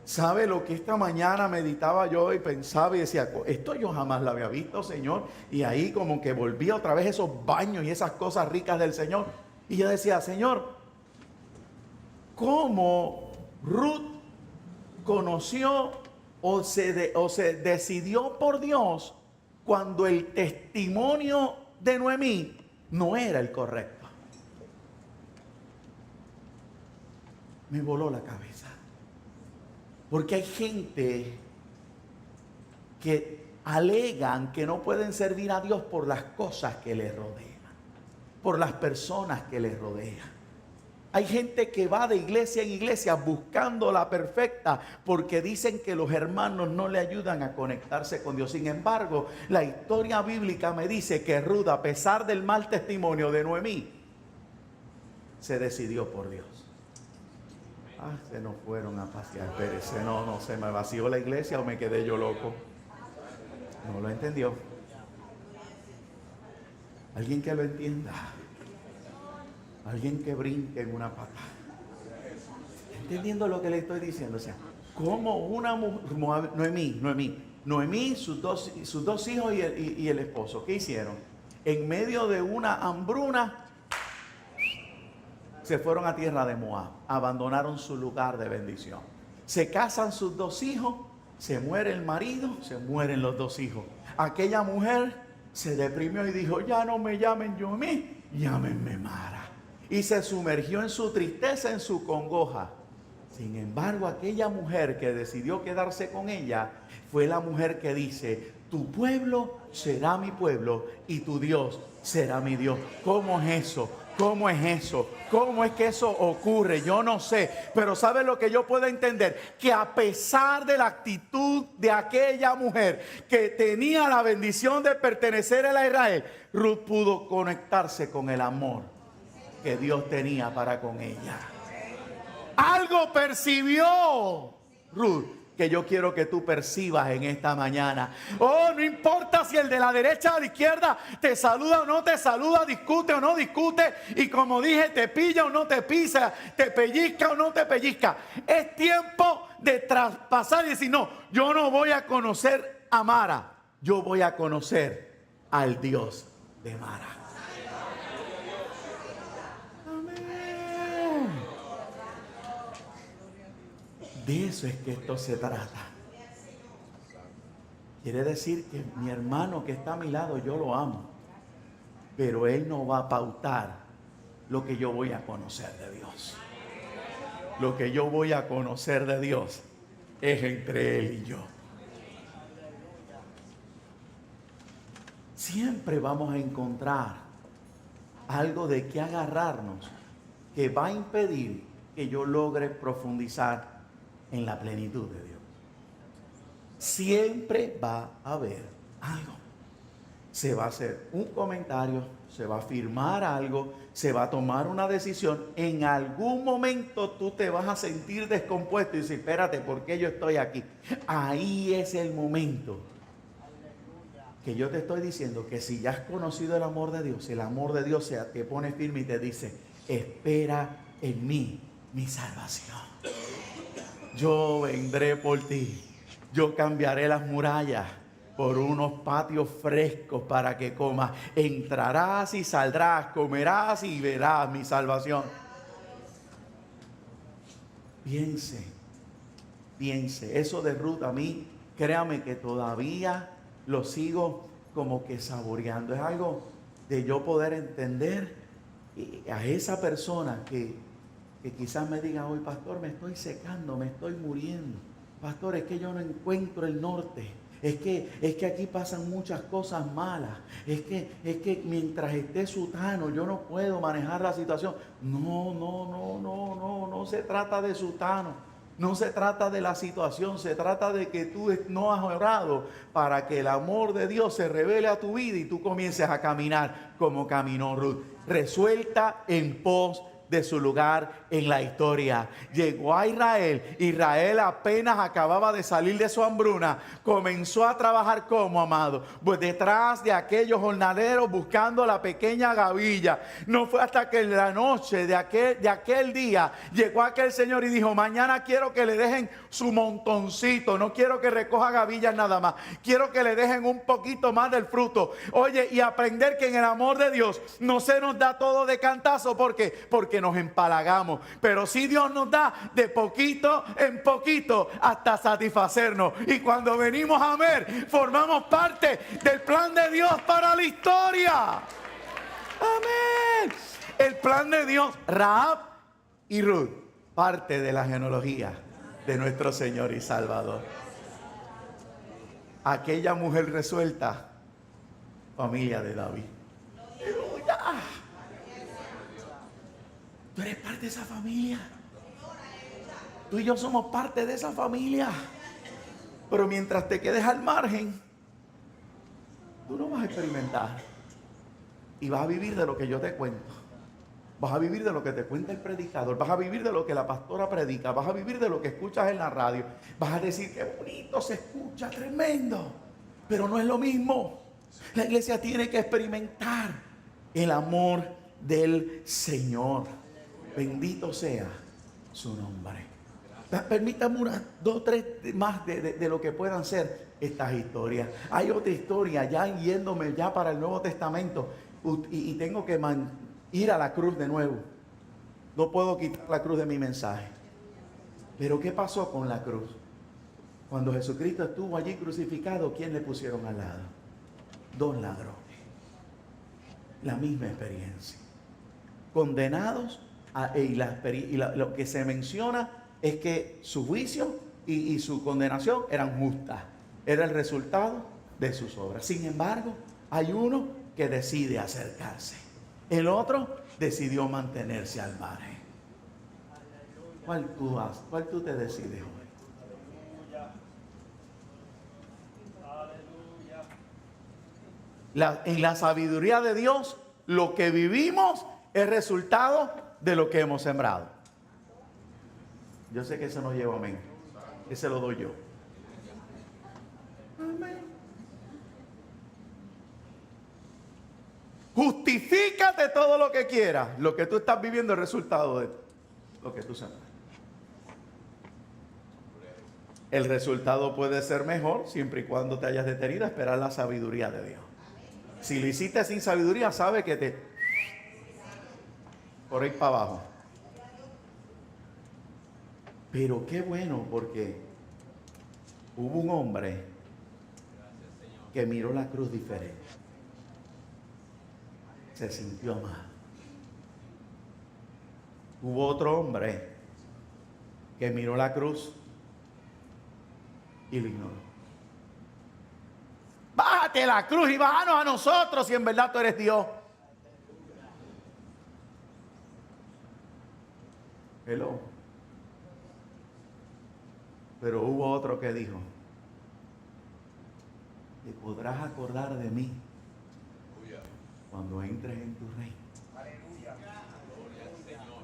¿Sabe lo que esta mañana meditaba yo y pensaba y decía, esto yo jamás lo había visto, Señor? Y ahí como que volvía otra vez esos baños y esas cosas ricas del Señor. Y yo decía, Señor, ¿cómo Ruth conoció o se decidió por Dios cuando el testimonio de Noemí no era el correcto? me voló la cabeza. Porque hay gente que alegan que no pueden servir a Dios por las cosas que les rodean, por las personas que les rodean. Hay gente que va de iglesia en iglesia buscando la perfecta porque dicen que los hermanos no le ayudan a conectarse con Dios. Sin embargo, la historia bíblica me dice que Ruth, a pesar del mal testimonio de Noemí, se decidió por Dios. Se nos fueron a pasear. Espérese, no, se me vació la iglesia o me quedé yo loco. No lo entendió. Alguien que lo entienda. Alguien que brinque en una pata. ¿Entendiendo lo que le estoy diciendo? O sea, como una mujer, Noemí, sus dos hijos y el esposo, ¿qué hicieron? En medio de una hambruna, se fueron a tierra de Moab, abandonaron su lugar de bendición. Se casan sus dos hijos, se muere el marido, se mueren los dos hijos. Aquella mujer se deprimió y dijo, ya no me llamen Noemí, llámenme Mara. Y se sumergió en su tristeza, en su congoja. Sin embargo, aquella mujer que decidió quedarse con ella fue la mujer que dice, tu pueblo será mi pueblo y tu Dios será mi Dios. ¿Cómo es eso? ¿Cómo es eso? ¿Cómo es que eso ocurre? Yo no sé. Pero ¿sabe lo que yo puedo entender? Que a pesar de la actitud de aquella mujer que tenía la bendición de pertenecer a Israel, Ruth pudo conectarse con el amor que Dios tenía para con ella. Algo percibió Ruth que yo quiero que tú percibas en esta mañana. Oh, no importa si el de la derecha o la izquierda te saluda o no te saluda, discute o no discute, y como dije, te pilla o no te pisa, te pellizca o no te pellizca. Es tiempo de traspasar y decir, no, yo no voy a conocer a Mara, yo voy a conocer al Dios de Mara. De eso es que esto se trata. Quiere decir que mi hermano que está a mi lado, yo lo amo, pero él no va a pautar lo que yo voy a conocer de Dios. Lo que yo voy a conocer de Dios es entre él y yo. Siempre vamos a encontrar algo de qué agarrarnos que va a impedir que yo logre profundizar en la plenitud de Dios. Siempre va a haber algo. Se va a hacer un comentario, se va a afirmar algo, se va a tomar una decisión. En algún momento tú te vas a sentir descompuesto y decir, espérate, ¿por qué yo estoy aquí? Ahí es el momento que yo te estoy diciendo que si ya has conocido el amor de Dios, el amor de Dios te pone firme y te dice, espera en mí, mi salvación. Yo vendré por ti. Yo cambiaré las murallas por unos patios frescos para que comas. Entrarás y saldrás, comerás y verás mi salvación. Piense. Eso de Ruth a mí, créame que todavía lo sigo como que saboreando. Es algo de yo poder entender a esa persona que quizás me diga hoy, pastor, me estoy secando, me estoy muriendo. Pastor, es que yo no encuentro el norte. Es que aquí pasan muchas cosas malas. Es que mientras esté sutano, yo no puedo manejar la situación. No se trata de sutano. No se trata de la situación. Se trata de que tú no has orado para que el amor de Dios se revele a tu vida y tú comiences a caminar como caminó Ruth. Resuelta en pos de su lugar en la historia. Llegó a Israel. Israel apenas acababa de salir de su hambruna. Comenzó a trabajar como, amado, pues detrás de aquellos jornaleros buscando la pequeña gavilla. No fue hasta que en la noche de aquel día llegó aquel señor y dijo, mañana quiero que le dejen su montoncito. No quiero que recoja gavillas nada más. Quiero que le dejen un poquito más del fruto. Oye, y aprender que en el amor de Dios no se nos da todo de cantazo. ¿Por qué? Porque nos empalagamos, pero sí Dios nos da de poquito en poquito hasta satisfacernos, y cuando venimos a ver, formamos parte del plan de Dios para la historia. Amén. El plan de Dios. Rahab y Ruth parte de la genealogía de nuestro Señor y Salvador. Aquella mujer resuelta, familia de David. ¡Aleluya! Tú eres parte de esa familia. Tú y yo somos parte de esa familia. Pero mientras te quedes al margen, tú no vas a experimentar. Y vas a vivir de lo que yo te cuento. Vas a vivir de lo que te cuenta el predicador. Vas a vivir de lo que la pastora predica. Vas a vivir de lo que escuchas en la radio. Vas a decir que bonito se escucha, tremendo. Pero no es lo mismo. La iglesia tiene que experimentar el amor del Señor. Bendito sea su nombre. Permítame dos, tres más de lo que puedan ser estas historias. Hay otra historia, ya yéndome ya para el Nuevo Testamento, y tengo que ir a la cruz de nuevo. No puedo quitar la cruz de mi mensaje. Pero ¿qué pasó con la cruz? Cuando Jesucristo estuvo allí crucificado, ¿quién le pusieron al lado? Dos ladrones. La misma experiencia. Condenados, lo que se menciona es que su juicio y su condenación eran justas. Era el resultado de sus obras. Sin embargo, hay uno que decide acercarse. El otro decidió mantenerse al margen. ¿Cuál tú te decides hoy? En la sabiduría de Dios, lo que vivimos es resultado de lo que hemos sembrado. Yo sé que eso no lleva amén. Ese lo doy yo. Amén. Justifícate todo lo que quieras. Lo que tú estás viviendo es resultado de lo que tú sembras. El resultado puede ser mejor siempre y cuando te hayas detenido a esperar la sabiduría de Dios. Si lo hiciste sin sabiduría, sabe que te por ahí para abajo. Pero qué bueno, porque hubo un hombre que miró la cruz diferente. Se sintió amado. Hubo otro hombre que miró la cruz y lo ignoró. Bájate la cruz y bájanos a nosotros si en verdad tú eres Dios. Hello. Pero hubo otro que dijo: te podrás acordar de mí cuando entres en tu reino. Aleluya. Gloria al Señor.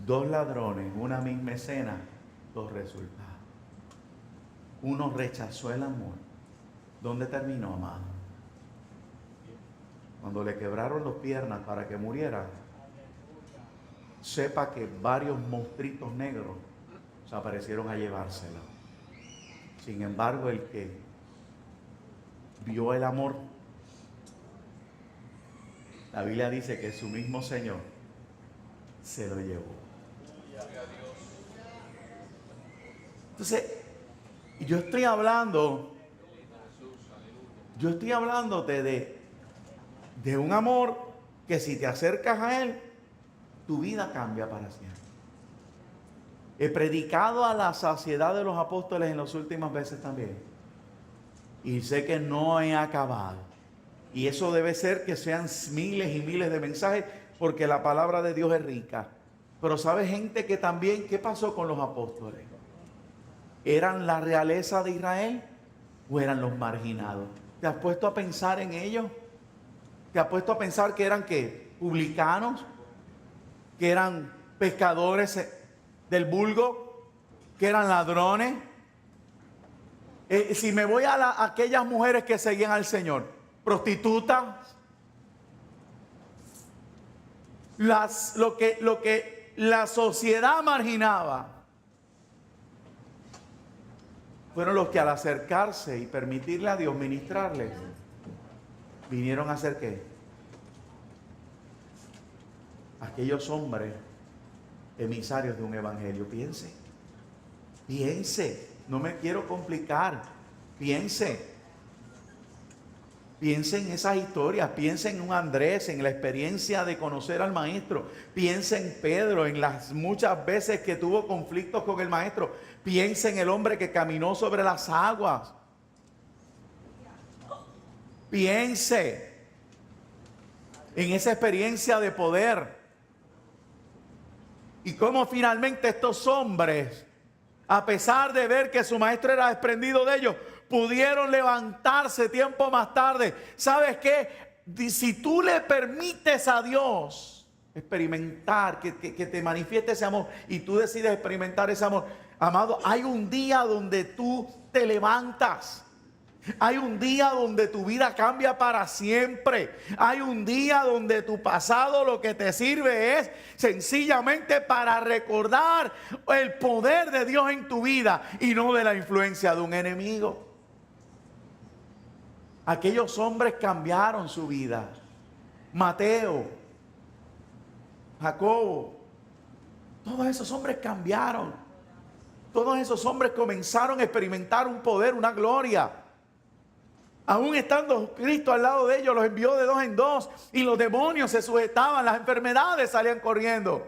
Dos ladrones, una misma escena, dos resultados. Uno rechazó el amor. ¿Dónde terminó, amado? Cuando le quebraron las piernas para que muriera, sepa que varios monstruitos negros se aparecieron a llevárselo. Sin embargo, el que vio el amor, la Biblia dice que su mismo Señor se lo llevó. Entonces, yo estoy hablándote de un amor que si te acercas a Él, tu vida cambia para siempre. He predicado a la saciedad de los apóstoles en las últimas veces también. Y sé que no he acabado. Y eso debe ser que sean miles y miles de mensajes, porque la palabra de Dios es rica. Pero ¿sabe gente que también, qué pasó con los apóstoles? ¿Eran la realeza de Israel o eran los marginados? ¿Te has puesto a pensar en ellos? ¿Te has puesto a pensar que eran qué? ¿Publicanos? ¿Que eran pescadores del vulgo? ¿Que eran ladrones? Si me voy a aquellas mujeres que seguían al Señor, prostitutas, lo que la sociedad marginaba, fueron los que al acercarse y permitirle a Dios ministrarles, vinieron a hacer ¿qué? Aquellos hombres emisarios de un evangelio. Piense, no me quiero complicar, piense. Piensen en esas historias, piensen en un Andrés, en la experiencia de conocer al maestro. Piensen en Pedro, en las muchas veces que tuvo conflictos con el maestro. Piensen en el hombre que caminó sobre las aguas. Piense en esa experiencia de poder. Y cómo finalmente estos hombres, a pesar de ver que su maestro era desprendido de ellos, pudieron levantarse tiempo más tarde. ¿Sabes qué? Si tú le permites a Dios experimentar, que te manifieste ese amor, y tú decides experimentar ese amor, amado, hay un día donde tú te levantas. Hay un día donde tu vida cambia para siempre. Hay un día donde tu pasado lo que te sirve es sencillamente para recordar el poder de Dios en tu vida y no de la influencia de un enemigo. Aquellos hombres cambiaron su vida. Mateo, Jacobo, todos esos hombres cambiaron. Todos esos hombres comenzaron a experimentar un poder, una gloria. Aún estando Cristo al lado de ellos, los envió de dos en dos y los demonios se sujetaban, las enfermedades salían corriendo.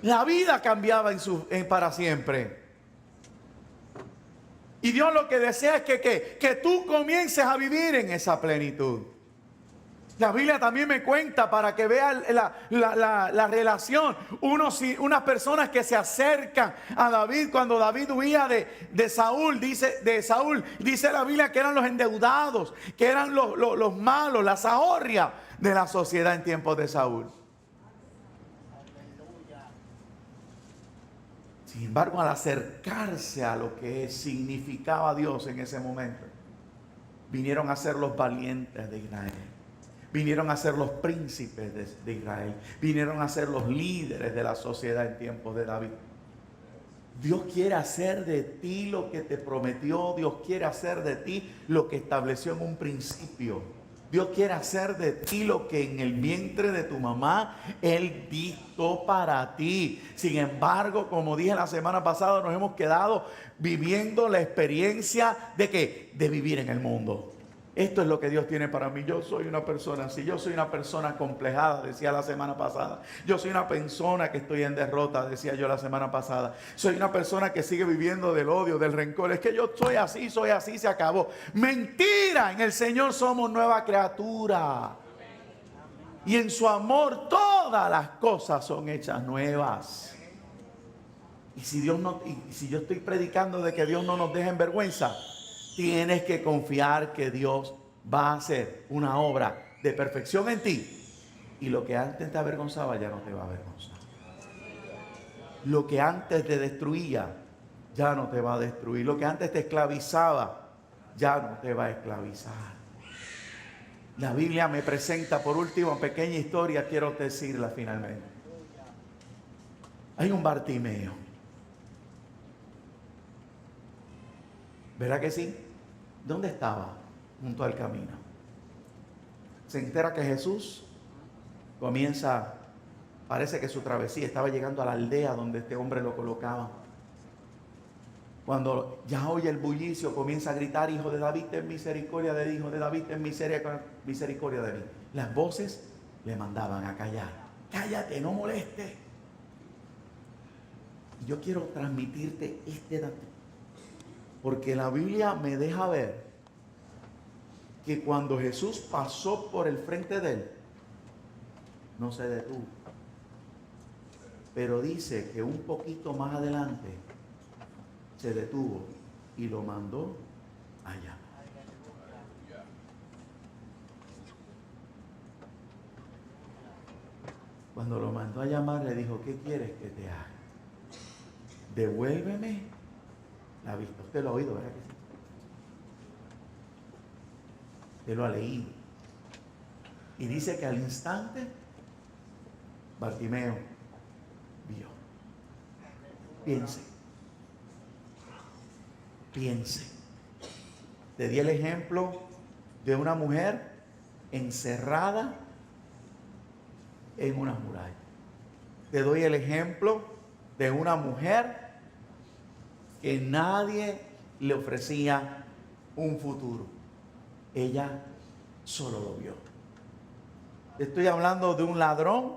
La vida cambiaba para siempre. Y Dios lo que desea es que tú comiences a vivir en esa plenitud. La Biblia también me cuenta para que vean la relación. Unas personas que se acercan a David cuando David huía de Saúl. Dice la Biblia que eran los endeudados, que eran los malos, la zahorria de la sociedad en tiempos de Saúl. Sin embargo, al acercarse a lo que significaba Dios en ese momento, vinieron a ser los valientes de Israel. Vinieron a ser los príncipes de Israel. Vinieron a ser los líderes de la sociedad en tiempos de David. Dios quiere hacer de ti lo que te prometió. Dios quiere hacer de ti lo que estableció en un principio. Dios quiere hacer de ti lo que en el vientre de tu mamá Él dictó para ti. Sin embargo, como dije la semana pasada, nos hemos quedado viviendo la experiencia de ¿qué? De vivir en el mundo. Esto es lo que Dios tiene para mí. Yo soy una persona así. Yo soy una persona complejada, decía la semana pasada. Yo soy una persona que estoy en derrota, decía yo la semana pasada. Soy una persona que sigue viviendo del odio, del rencor. Es que yo soy así, se acabó. Mentira, en el Señor somos nueva criatura. Y en su amor todas las cosas son hechas nuevas. Y si yo estoy predicando de que Dios no nos deje en vergüenza, tienes que confiar que Dios va a hacer una obra de perfección en ti. Y lo que antes te avergonzaba ya no te va a avergonzar. Lo que antes te destruía ya no te va a destruir. Lo que antes te esclavizaba ya no te va a esclavizar. La Biblia me presenta, por último, una pequeña historia, quiero decirla finalmente. Hay un Bartimeo. ¿Verdad que sí? ¿Dónde estaba? Junto al camino. Se entera que Jesús parece que su travesía estaba llegando a la aldea donde este hombre lo colocaba. Cuando ya oye el bullicio, comienza a gritar: Hijo de David, ten misericordia de mí, Hijo de David, ten misericordia de mí. Las voces le mandaban a callar. Cállate, no moleste. Y yo quiero transmitirte este dato, porque la Biblia me deja ver que cuando Jesús pasó por el frente de él, no se detuvo. Pero dice que un poquito más adelante se detuvo y lo mandó allá. Cuando lo mandó a llamar, le dijo: ¿qué quieres que te haga? Devuélveme la vista. Usted lo ha oído, ¿verdad que sí? Usted lo ha leído. Y dice que al instante Bartimeo vio. Piense. Te di el ejemplo de una mujer encerrada en una muralla. Te doy el ejemplo de una mujer que nadie le ofrecía un futuro. Ella solo lo vio. Estoy hablando de un ladrón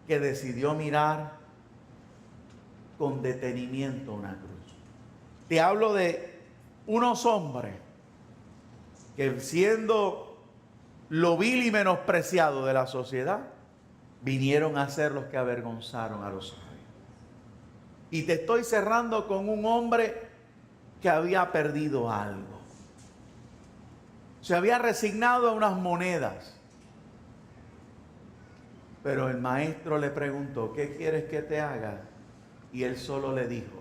que decidió mirar con detenimiento una cruz. Te hablo de unos hombres que, siendo lo vil y menospreciado de la sociedad, vinieron a ser los que avergonzaron a los sabios. Y te estoy cerrando con un hombre que había perdido algo. Se había resignado a unas monedas. Pero el maestro le preguntó, ¿qué quieres que te haga? Y él solo le dijo,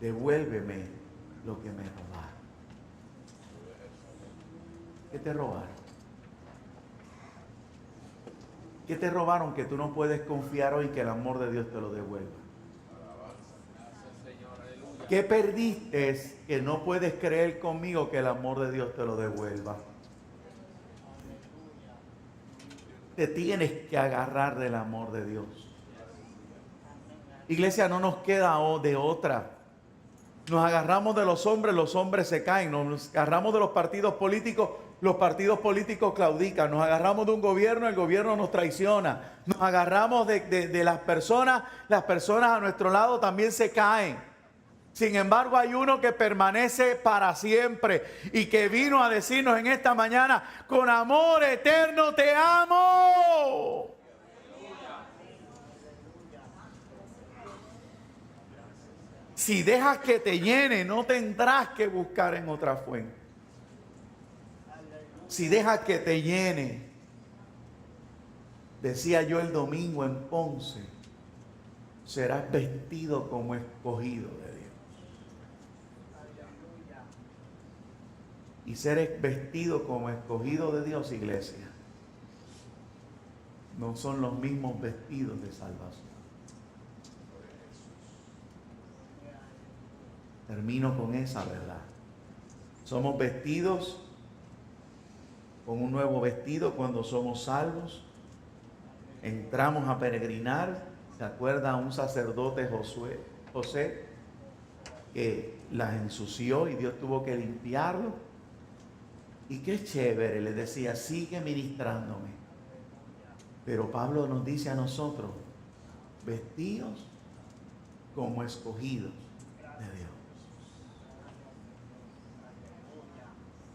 devuélveme lo que me robaron. ¿Qué te robaron? ¿Qué te robaron que tú no puedes confiar hoy que el amor de Dios te lo devuelva? ¿Qué perdiste que no puedes creer conmigo que el amor de Dios te lo devuelva? Te tienes que agarrar del amor de Dios. Iglesia, no nos queda de otra. Nos agarramos de los hombres se caen. Nos agarramos de los partidos políticos claudican. Nos agarramos de un gobierno, el gobierno nos traiciona. Nos agarramos de las personas a nuestro lado también se caen. Sin embargo, hay uno que permanece para siempre y que vino a decirnos en esta mañana, con amor eterno te amo. Si dejas que te llene, no tendrás que buscar en otra fuente. Si dejas que te llene, decía yo el domingo en Ponce, serás vestido como escogido de Dios. Y ser vestido como escogido de Dios, iglesia, no son los mismos vestidos de salvación. Termino con esa verdad. Somos vestidos con un nuevo vestido cuando somos salvos. Entramos a peregrinar. ¿Se acuerda un sacerdote José, que las ensució y Dios tuvo que limpiarlo? Y qué chévere, le decía, sigue ministrándome. Pero Pablo nos dice a nosotros, vestidos como escogidos de Dios.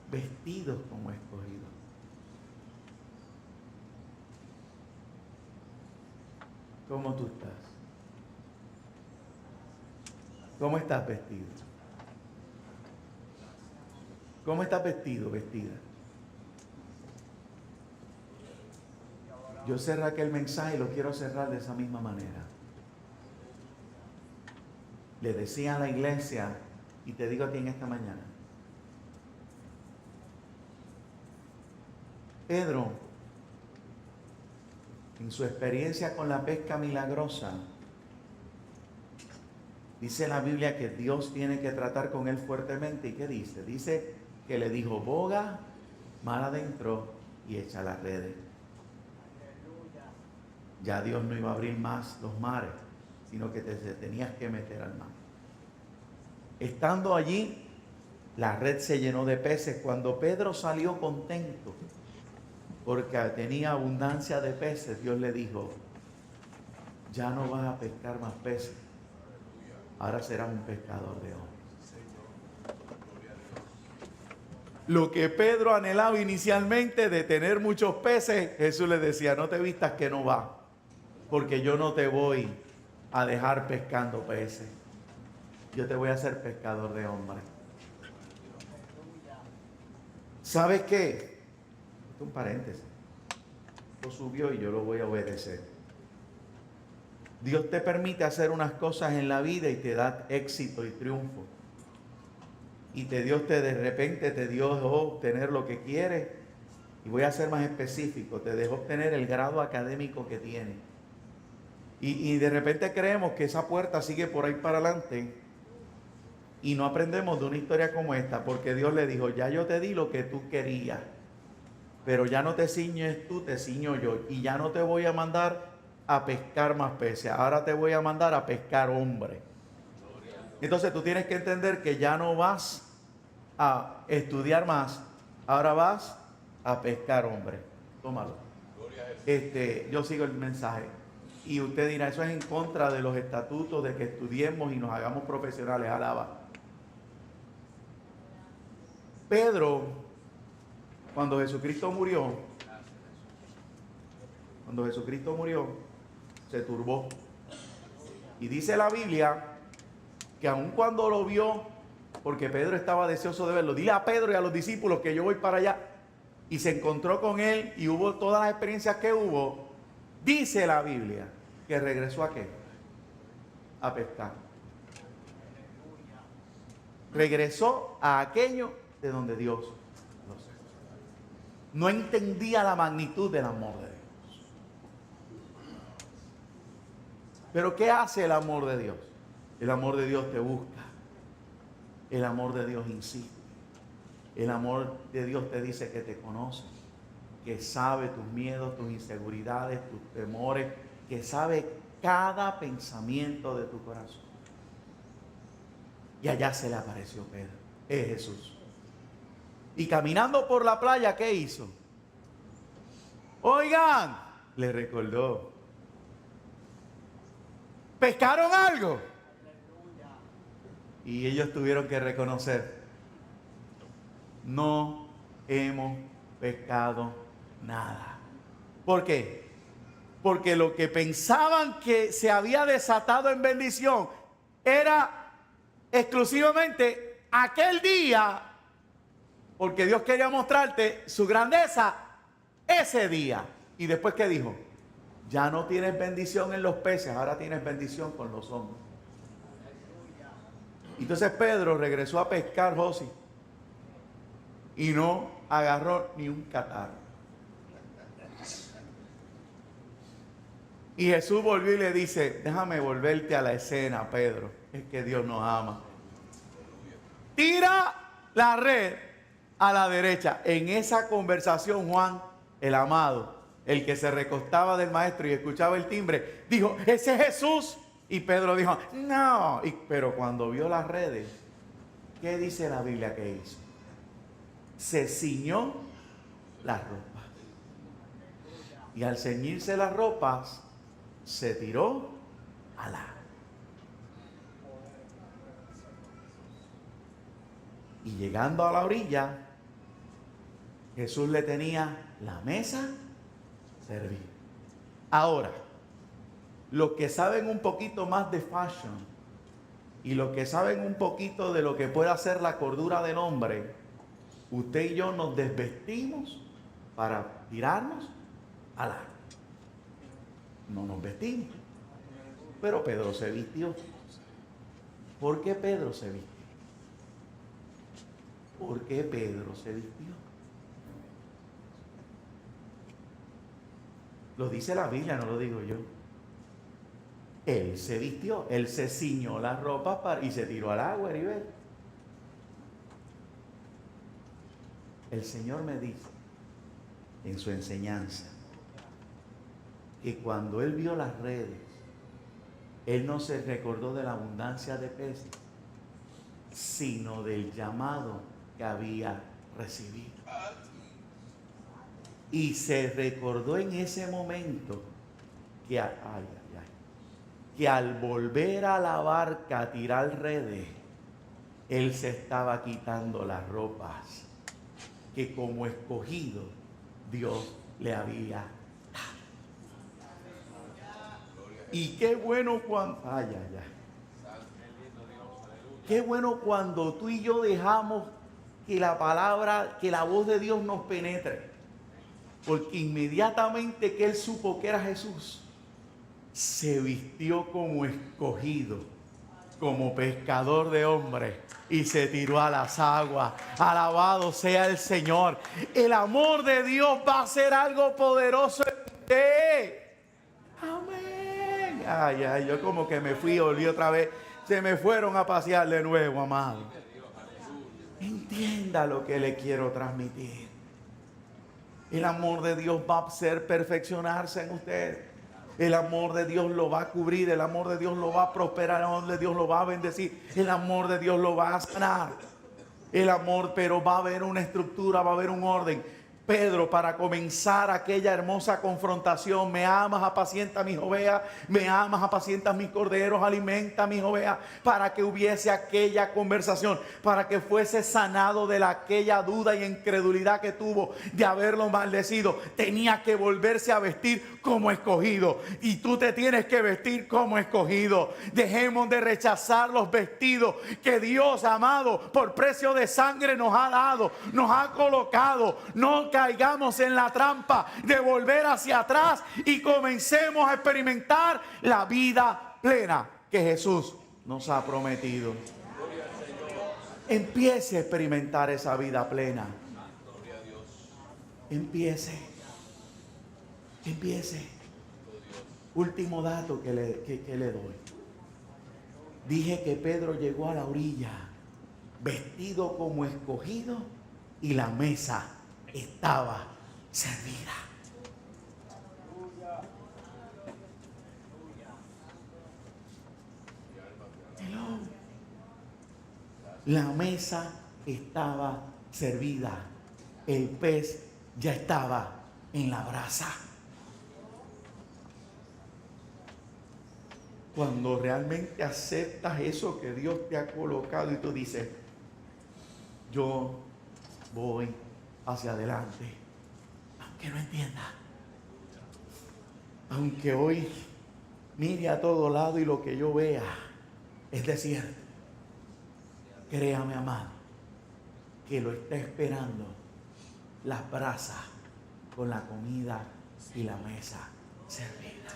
Vestidos como escogidos. ¿Cómo tú estás? ¿Cómo estás vestido? ¿Cómo estás vestido, vestida? Yo cerré aquel mensaje y lo quiero cerrar de esa misma manera. Le decía a la iglesia, y te digo a ti en esta mañana, Pedro, en su experiencia con la pesca milagrosa, dice la Biblia que Dios tiene que tratar con él fuertemente. ¿Y qué dice? Dice que le dijo, boga mar adentro y echa las redes. Ya Dios no iba a abrir más los mares, sino que te tenías que meter al mar. Estando allí, la red se llenó de peces. Cuando Pedro salió contento, porque tenía abundancia de peces, Dios le dijo, ya no vas a pescar más peces, ahora serás un pescador de hombres. Lo que Pedro anhelaba inicialmente de tener muchos peces, Jesús le decía, no te vistas que no va, porque yo no te voy a dejar pescando peces. Yo te voy a hacer pescador de hombres. ¿Sabes qué? Esto es un paréntesis. Lo subió y yo lo voy a obedecer. Dios te permite hacer unas cosas en la vida y te da éxito y triunfo. Y Dios de repente te dio obtener lo que quieres. Y voy a ser más específico. Te dejó obtener el grado académico que tienes. Y de repente creemos que esa puerta sigue por ahí para adelante. Y no aprendemos de una historia como esta. Porque Dios le dijo, ya yo te di lo que tú querías. Pero ya no te ciñes tú, te ciño yo. Y ya no te voy a mandar a pescar más peces. Ahora te voy a mandar a pescar hombres. Entonces tú tienes que entender que ya no vas a estudiar más, ahora vas a pescar hombres. Tómalo. Yo sigo el mensaje. Y usted dirá, eso es en contra de los estatutos de que estudiemos y nos hagamos profesionales. Alaba. Pedro, cuando Jesucristo murió, se turbó. Y dice la Biblia que aun cuando lo vio, porque Pedro estaba deseoso de verlo, dile a Pedro y a los discípulos que yo voy para allá, y se encontró con él y hubo todas las experiencias que hubo, dice la Biblia que regresó a qué? A pescar. Regresó a aquello de donde Dios lo sacó. No entendía la magnitud del amor de Dios. Pero ¿qué hace el amor de Dios? El amor de Dios te busca. El amor de Dios insiste. El amor de Dios te dice que te conoce, que sabe tus miedos, tus inseguridades, tus temores, que sabe cada pensamiento de tu corazón. Y allá se le apareció Pedro, es Jesús. Y caminando por la playa, ¿qué hizo? Oigan, le recordó. ¿Pescaron algo? Y ellos tuvieron que reconocer, no hemos pescado nada. ¿Por qué? Porque lo que pensaban que se había desatado en bendición era exclusivamente aquel día, porque Dios quería mostrarte su grandeza ese día. Y después, ¿qué dijo? Ya no tienes bendición en los peces, ahora tienes bendición con los hombres. Entonces Pedro regresó a pescar, Josi, y no agarró ni un catarro. Y Jesús volvió y le dice, déjame volverte a la escena, Pedro, es que Dios nos ama. Tira la red a la derecha. En esa conversación, Juan, el amado, el que se recostaba del maestro y escuchaba el timbre, dijo, ese es Jesús. Y Pedro dijo, no. Pero cuando vio las redes, ¿qué dice la Biblia que hizo? Se ciñó las ropas. Y al ceñirse las ropas, se tiró al agua. Y llegando a la orilla, Jesús le tenía la mesa servida. Ahora, los que saben un poquito más de fashion y los que saben un poquito de lo que puede hacer la cordura del hombre, usted y yo nos desvestimos para tirarnos al agua. No nos vestimos. Pero Pedro se vistió. ¿Por qué Pedro se vistió? ¿Por qué Pedro se vistió? Lo dice la Biblia, no lo digo yo. Él se vistió, él se ciñó las ropas y se tiró al agua, Heribel. El Señor me dice en su enseñanza que cuando él vio las redes, él no se recordó de la abundancia de peces, sino del llamado que había recibido. Y se recordó en ese momento que, que al volver a la barca a tirar redes, él se estaba quitando las ropas que como escogido Dios le había dado. Y qué bueno cuando... Qué bueno cuando tú y yo dejamos que la palabra, que la voz de Dios nos penetre. Porque inmediatamente que él supo que era Jesús, se vistió como escogido, como pescador de hombres, y se tiró a las aguas. Alabado sea el Señor. El amor de Dios va a ser algo poderoso en usted. Amén. Ay, yo como que me fui, volví otra vez. Se me fueron a pasear de nuevo, amado. Entienda lo que le quiero transmitir. El amor de Dios va a hacer perfeccionarse en usted. El amor de Dios lo va a cubrir, el amor de Dios lo va a prosperar, el amor de Dios lo va a bendecir, el amor de Dios lo va a sanar. El amor, pero va a haber una estructura, va a haber un orden. Pedro, para comenzar aquella hermosa confrontación: me amas, apacienta mis ovejas, me amas, apacientas mis corderos, alimenta mis ovejas, para que hubiese aquella conversación, para que fuese sanado de aquella duda y incredulidad que tuvo de haberlo maldecido. Tenía que volverse a vestir como escogido, y tú te tienes que vestir como escogido. Dejemos de rechazar los vestidos que Dios, amado, por precio de sangre nos ha dado, nos ha colocado. No caigamos en la trampa de volver hacia atrás y comencemos a experimentar la vida plena que Jesús nos ha prometido. Empiece a experimentar esa vida plena. Empiece. Último dato que le doy. Dije que Pedro llegó a la orilla vestido como escogido y la mesa estaba servida. Hello. La mesa estaba servida. El pez ya estaba en la brasa. Cuando realmente aceptas eso que Dios te ha colocado y tú dices: yo voy hacia adelante, aunque no entienda, aunque hoy mire a todo lado y lo que yo vea es desierto. Créame, amado, que lo está esperando las brasas con la comida y la mesa servida.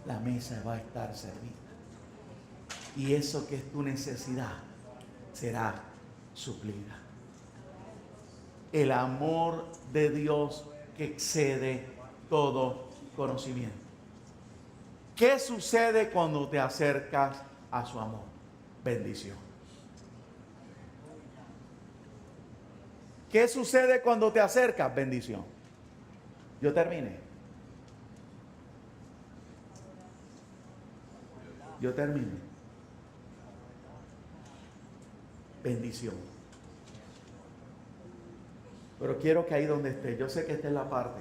La mesa va a estar servida, y eso que es tu necesidad será suplida. El amor de Dios que excede todo conocimiento. ¿Qué sucede cuando te acercas a su amor? Bendición. ¿Qué sucede cuando te acercas? Bendición. Yo terminé. Bendición. Pero quiero que ahí donde esté, yo sé que esta es la parte.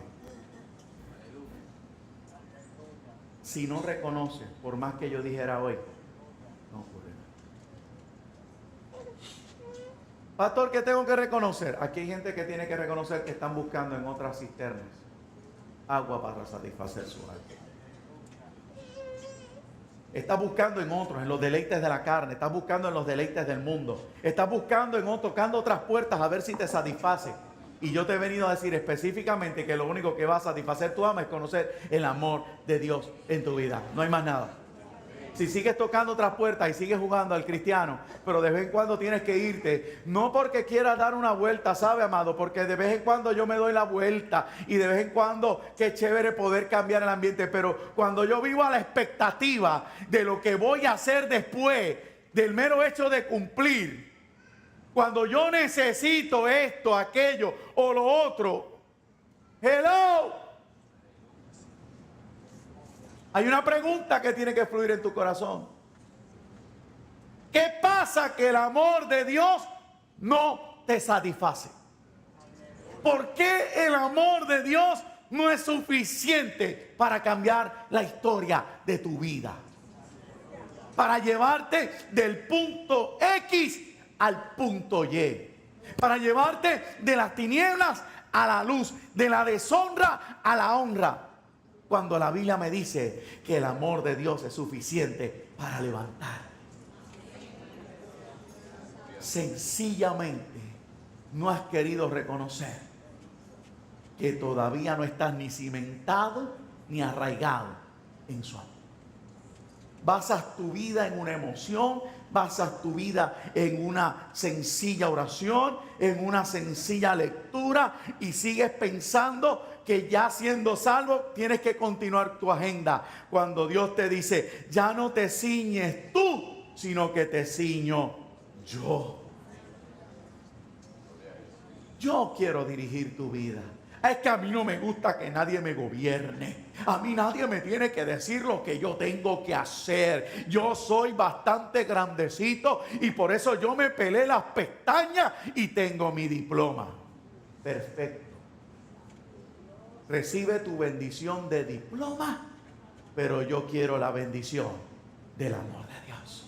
Si no reconoces, por más que yo dijera hoy, no ocurre nada. Pastor, ¿qué tengo que reconocer? Aquí hay gente que tiene que reconocer que están buscando en otras cisternas agua para satisfacer su alma. Estás buscando en otros, en los deleites de la carne. Estás buscando en los deleites del mundo. Estás buscando en otros, tocando otras puertas a ver si te satisface. Y yo te he venido a decir específicamente que lo único que va a satisfacer tu alma es conocer el amor de Dios en tu vida. No hay más nada. Si sigues tocando otras puertas y sigues jugando al cristiano, pero de vez en cuando tienes que irte, no porque quieras dar una vuelta, ¿sabe, amado? Porque de vez en cuando yo me doy la vuelta y de vez en cuando qué chévere poder cambiar el ambiente, pero cuando yo vivo a la expectativa de lo que voy a hacer después del mero hecho de cumplir, cuando yo necesito esto, aquello o lo otro, hello. Hay una pregunta que tiene que fluir en tu corazón. ¿Qué pasa que el amor de Dios no te satisface? ¿Por qué el amor de Dios no es suficiente para cambiar la historia de tu vida? Para llevarte del punto X al punto Y. Para llevarte de las tinieblas a la luz, de la deshonra a la honra. Cuando la Biblia me dice que el amor de Dios es suficiente para levantar. Sencillamente no has querido reconocer que todavía no estás ni cimentado ni arraigado en su amor. Basas tu vida en una emoción, basas tu vida en una sencilla oración, en una sencilla lectura y sigues pensando que ya siendo salvo tienes que continuar tu agenda. Cuando Dios te dice, ya no te ciñes tú, sino que te ciño yo. Yo quiero dirigir tu vida. Es que a mí no me gusta que nadie me gobierne. A mí nadie me tiene que decir lo que yo tengo que hacer. Yo soy bastante grandecito y por eso yo me pelé las pestañas y tengo mi diploma. Perfecto. Recibe tu bendición de diploma, pero yo quiero la bendición del amor de Dios.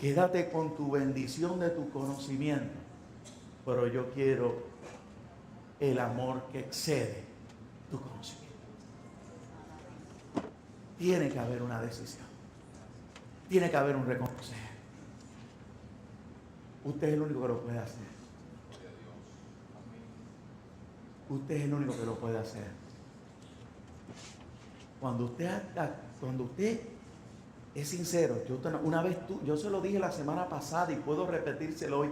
Quédate con tu bendición de tu conocimiento, pero yo quiero el amor que excede tu conocimiento. Tiene que haber una decisión. Tiene que haber un reconocer. Usted es el único que lo puede hacer. Usted es el único que lo puede hacer. Cuando usted es sincero, yo se lo dije la semana pasada y puedo repetírselo hoy.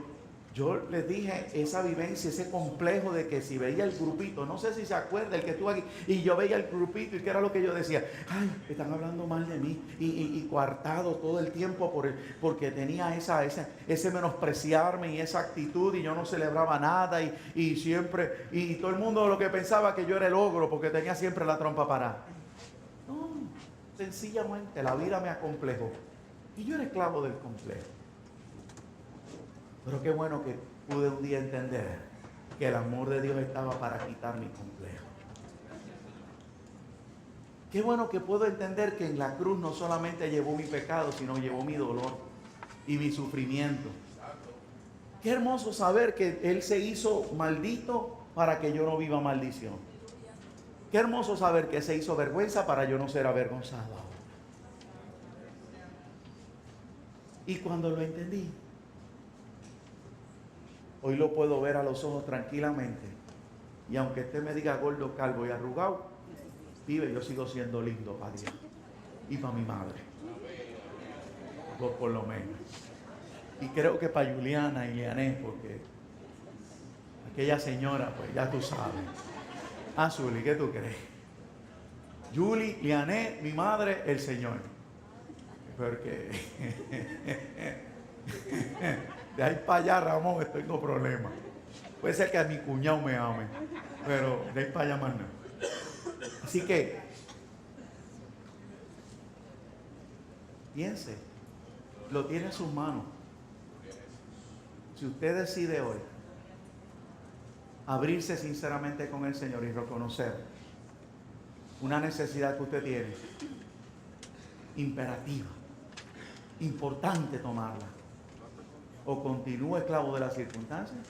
Yo les dije esa vivencia, ese complejo de que si veía el grupito, no sé si se acuerda el que estuvo aquí, y yo veía el grupito y qué era lo que yo decía, ay, están hablando mal de mí, y coartado todo el tiempo porque tenía ese menospreciarme y esa actitud, y yo no celebraba nada, y siempre, y todo el mundo lo que pensaba que yo era el ogro porque tenía siempre la trompa parada. No, sencillamente la vida me acomplejó y yo era esclavo del complejo. Pero qué bueno que pude un día entender que el amor de Dios estaba para quitar mi complejo. Qué bueno que puedo entender que en la cruz no solamente llevó mi pecado, sino llevó mi dolor y mi sufrimiento. Qué hermoso saber que Él se hizo maldito para que yo no viva maldición. Qué hermoso saber que se hizo vergüenza para yo no ser avergonzado ahora. Y cuando lo entendí, hoy lo puedo ver a los ojos tranquilamente. Y aunque usted me diga gordo, calvo y arrugado, vive, yo sigo siendo lindo para Dios y para mi madre. Por lo menos. Y creo que para Juliana y Liané, porque aquella señora, pues ya tú sabes. Ah, Zuli, ¿qué tú crees? Julie, Liané, mi madre, el Señor. Porque de ahí para allá, Ramón, tengo problemas. Puede ser que a mi cuñado me ame, pero de ahí para allá más no. Así que, piense, lo tiene en sus manos. Si usted decide hoy abrirse sinceramente con el Señor y reconocer una necesidad que usted tiene, imperativa, importante tomarla, o continúe esclavo de las circunstancias,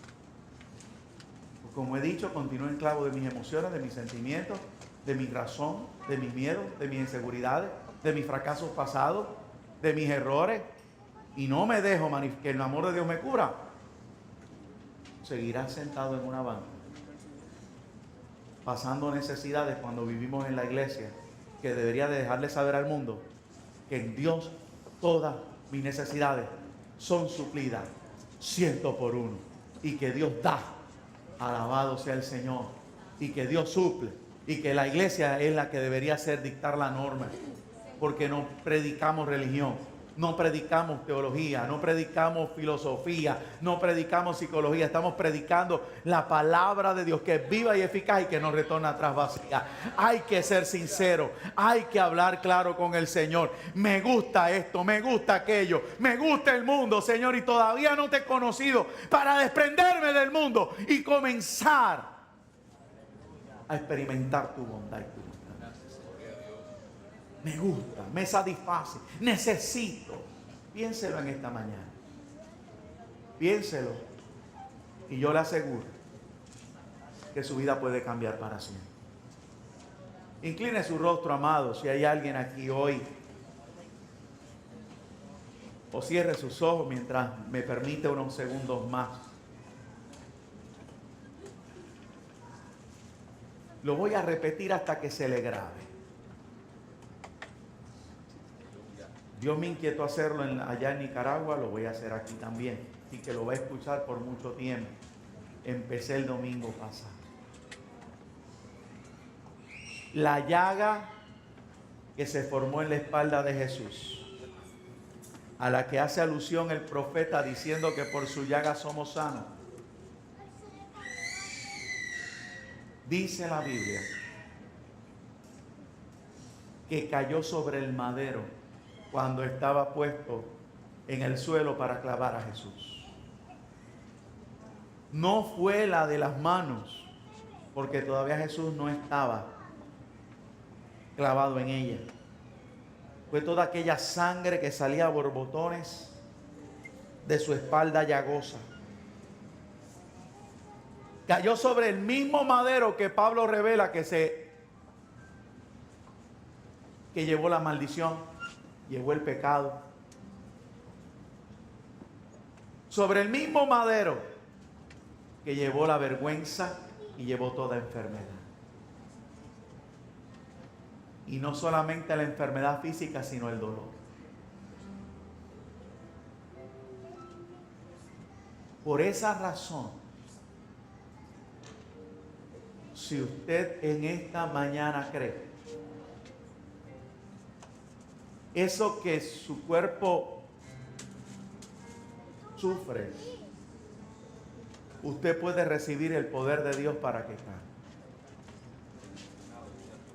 o como he dicho, continúe esclavo de mis emociones, de mis sentimientos, de mi razón, de mis miedos, de mis inseguridades, de mis fracasos pasados, de mis errores, y no me dejo que el amor de Dios me cubra, seguirá sentado en una banca, pasando necesidades cuando vivimos en la iglesia, que debería de dejarle saber al mundo que en Dios todas mis necesidades son suplidas 100%, y que Dios da, alabado sea el Señor, y que Dios suple, y que la iglesia es la que debería ser dictar la norma, porque no predicamos religión, no predicamos teología, no predicamos filosofía, no predicamos psicología, estamos predicando la palabra de Dios, que es viva y eficaz y que no retorna atrás vacía. Hay que ser sincero, hay que hablar claro con el Señor. Me gusta esto, me gusta aquello, me gusta el mundo, Señor, y todavía no te he conocido para desprenderme del mundo y comenzar a experimentar tu bondad y tu bondad. Me gusta, me satisface, necesito. Piénselo en esta mañana. Piénselo. Y yo le aseguro que su vida puede cambiar para siempre. Incline su rostro, amado, si hay alguien aquí hoy. O cierre sus ojos mientras me permite unos segundos más. Lo voy a repetir hasta que se le grabe. Dios me inquietó hacerlo allá en Nicaragua, lo voy a hacer aquí también. Y que lo va a escuchar por mucho tiempo. Empecé el domingo pasado. La llaga que se formó en la espalda de Jesús, a la que hace alusión el profeta diciendo que por su llaga somos sanos. Dice la Biblia que cayó sobre el madero cuando estaba puesto en el suelo para clavar a Jesús. No fue la de las manos, porque todavía Jesús no estaba clavado en ella. Fue toda aquella sangre que salía a borbotones de su espalda llagosa. Cayó sobre el mismo madero que Pablo revela que llevó la maldición, llevó el pecado. Sobre el mismo madero que llevó la vergüenza y llevó toda enfermedad. Y no solamente la enfermedad física, sino el dolor. Por esa razón, si usted en esta mañana cree eso que su cuerpo sufre, usted puede recibir el poder de Dios para que cambie.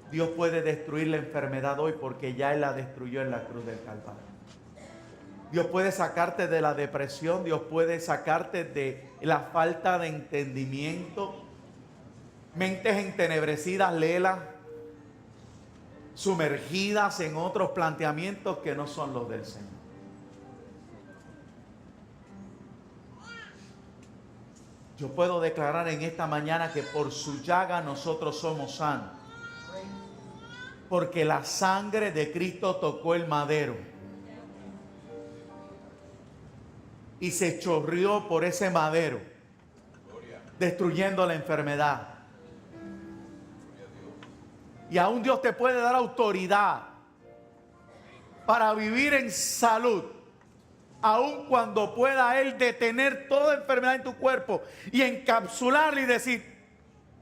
Dios puede destruir la enfermedad hoy porque ya Él la destruyó en la cruz del Calvario. Dios puede sacarte de la depresión, Dios puede sacarte de la falta de entendimiento, mentes entenebrecidas, léelas, sumergidas en otros planteamientos que no son los del Señor. Yo puedo declarar en esta mañana que por su llaga nosotros somos sanos. Porque la sangre de Cristo tocó el madero y se chorreó por ese madero, destruyendo la enfermedad. Y aún Dios te puede dar autoridad para vivir en salud, aun cuando pueda Él detener toda enfermedad en tu cuerpo y encapsularla y decir,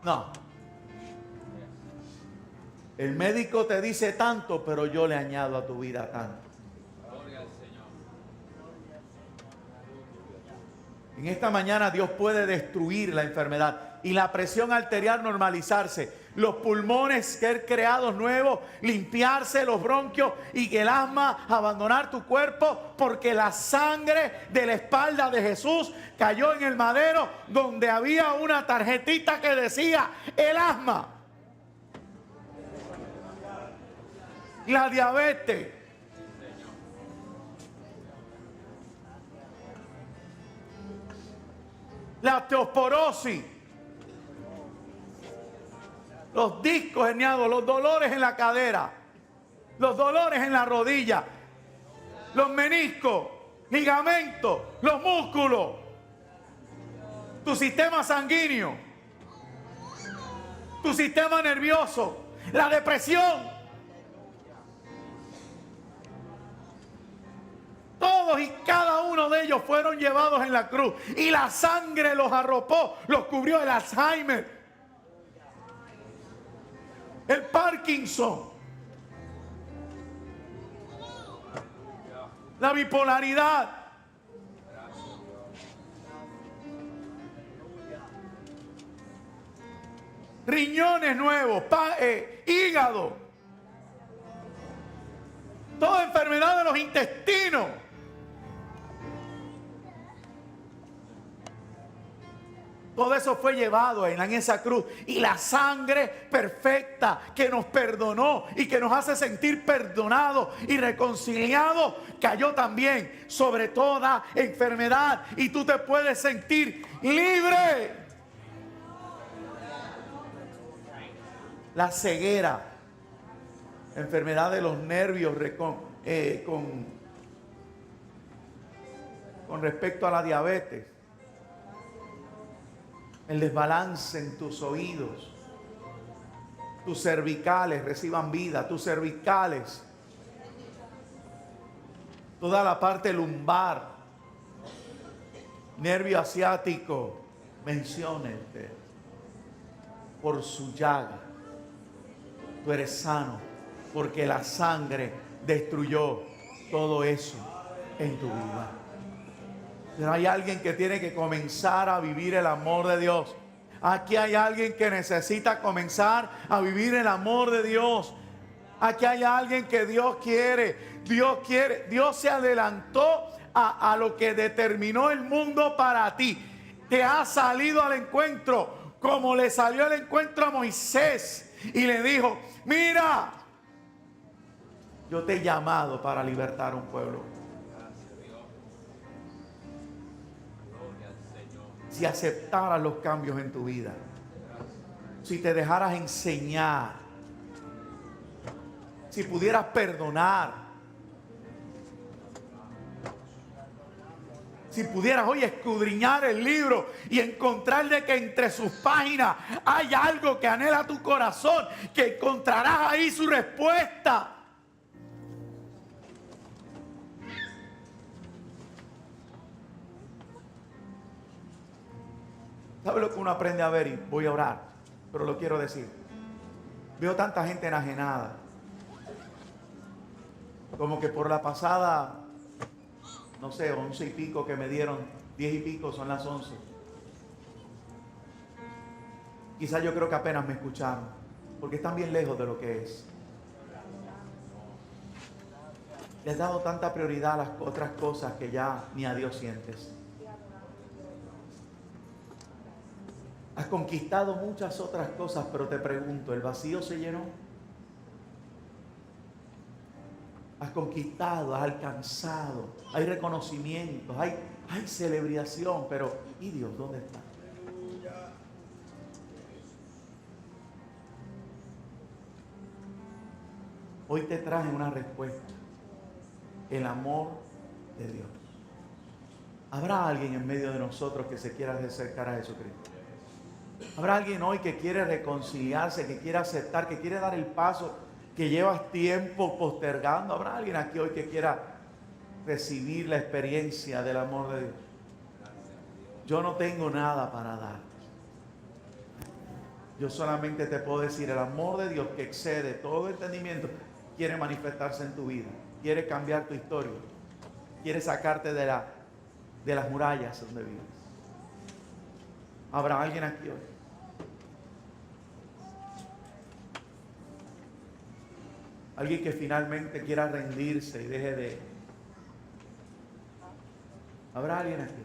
no, el médico te dice tanto, pero yo le añado a tu vida tanto. En esta mañana Dios puede destruir la enfermedad y la presión arterial normalizarse, los pulmones ser creados nuevos, limpiarse los bronquios y que el asma abandonar tu cuerpo, porque la sangre de la espalda de Jesús cayó en el madero donde había una tarjetita que decía el asma, la diabetes, la osteoporosis, los discos herniados, los dolores en la cadera, los dolores en la rodilla, los meniscos, ligamentos, los músculos, tu sistema sanguíneo, tu sistema nervioso, la depresión. Todos y cada uno de ellos fueron llevados en la cruz y la sangre los arropó, los cubrió el Alzheimer, el Parkinson, la bipolaridad, riñones nuevos, hígado, toda enfermedad de los intestinos. Todo eso fue llevado en esa cruz. Y la sangre perfecta que nos perdonó y que nos hace sentir perdonados y reconciliados cayó también sobre toda enfermedad. Y tú te puedes sentir libre. La ceguera, enfermedad de los nervios con respecto a la diabetes. El desbalance en tus oídos, tus cervicales reciban vida, tus cervicales, toda la parte lumbar, nervio asiático, menciónete, por su llaga, tú eres sano, porque la sangre destruyó todo eso en tu vida. Pero hay alguien que tiene que comenzar a vivir el amor de Dios, Aquí hay alguien que necesita comenzar a vivir el amor de Dios. Aquí hay alguien que Dios quiere. Dios quiere. Dios se adelantó a lo que determinó el mundo para ti. Te ha salido al encuentro como le salió al encuentro a Moisés y le dijo: mira, yo te he llamado para libertar un pueblo. Si aceptaras los cambios en tu vida, si te dejaras enseñar, si pudieras perdonar, si pudieras hoy escudriñar el libro y encontrar de que entre sus páginas hay algo que anhela tu corazón, que encontrarás ahí su respuesta. ¿Sabe lo que uno aprende a ver? Y voy a orar, pero lo quiero decir. Veo tanta gente enajenada. Como que por la pasada, no sé, 11 y pico que me dieron, 10 y pico, son las 11. Quizás yo creo que apenas me escucharon, porque están bien lejos de lo que es. Le has dado tanta prioridad a las otras cosas que ya ni a Dios sientes. Has conquistado muchas otras cosas, pero te pregunto, ¿el vacío se llenó? Has conquistado, has alcanzado, hay reconocimientos, hay celebración, pero ¿y Dios dónde está? Hoy te traje una respuesta: el amor de Dios. ¿Habrá alguien en medio de nosotros que se quiera acercar a Jesucristo? ¿Habrá alguien hoy que quiere reconciliarse, que quiere aceptar, que quiere dar el paso que llevas tiempo postergando? ¿Habrá alguien aquí hoy que quiera recibir la experiencia del amor de Dios? Yo no tengo nada para dar. Yo solamente te puedo decir: el amor de Dios, que excede todo entendimiento, quiere manifestarse en tu vida, quiere cambiar tu historia, quiere sacarte de las murallas donde vives. ¿Habrá alguien aquí hoy? Alguien que finalmente quiera rendirse y deje de... ¿Habrá alguien aquí?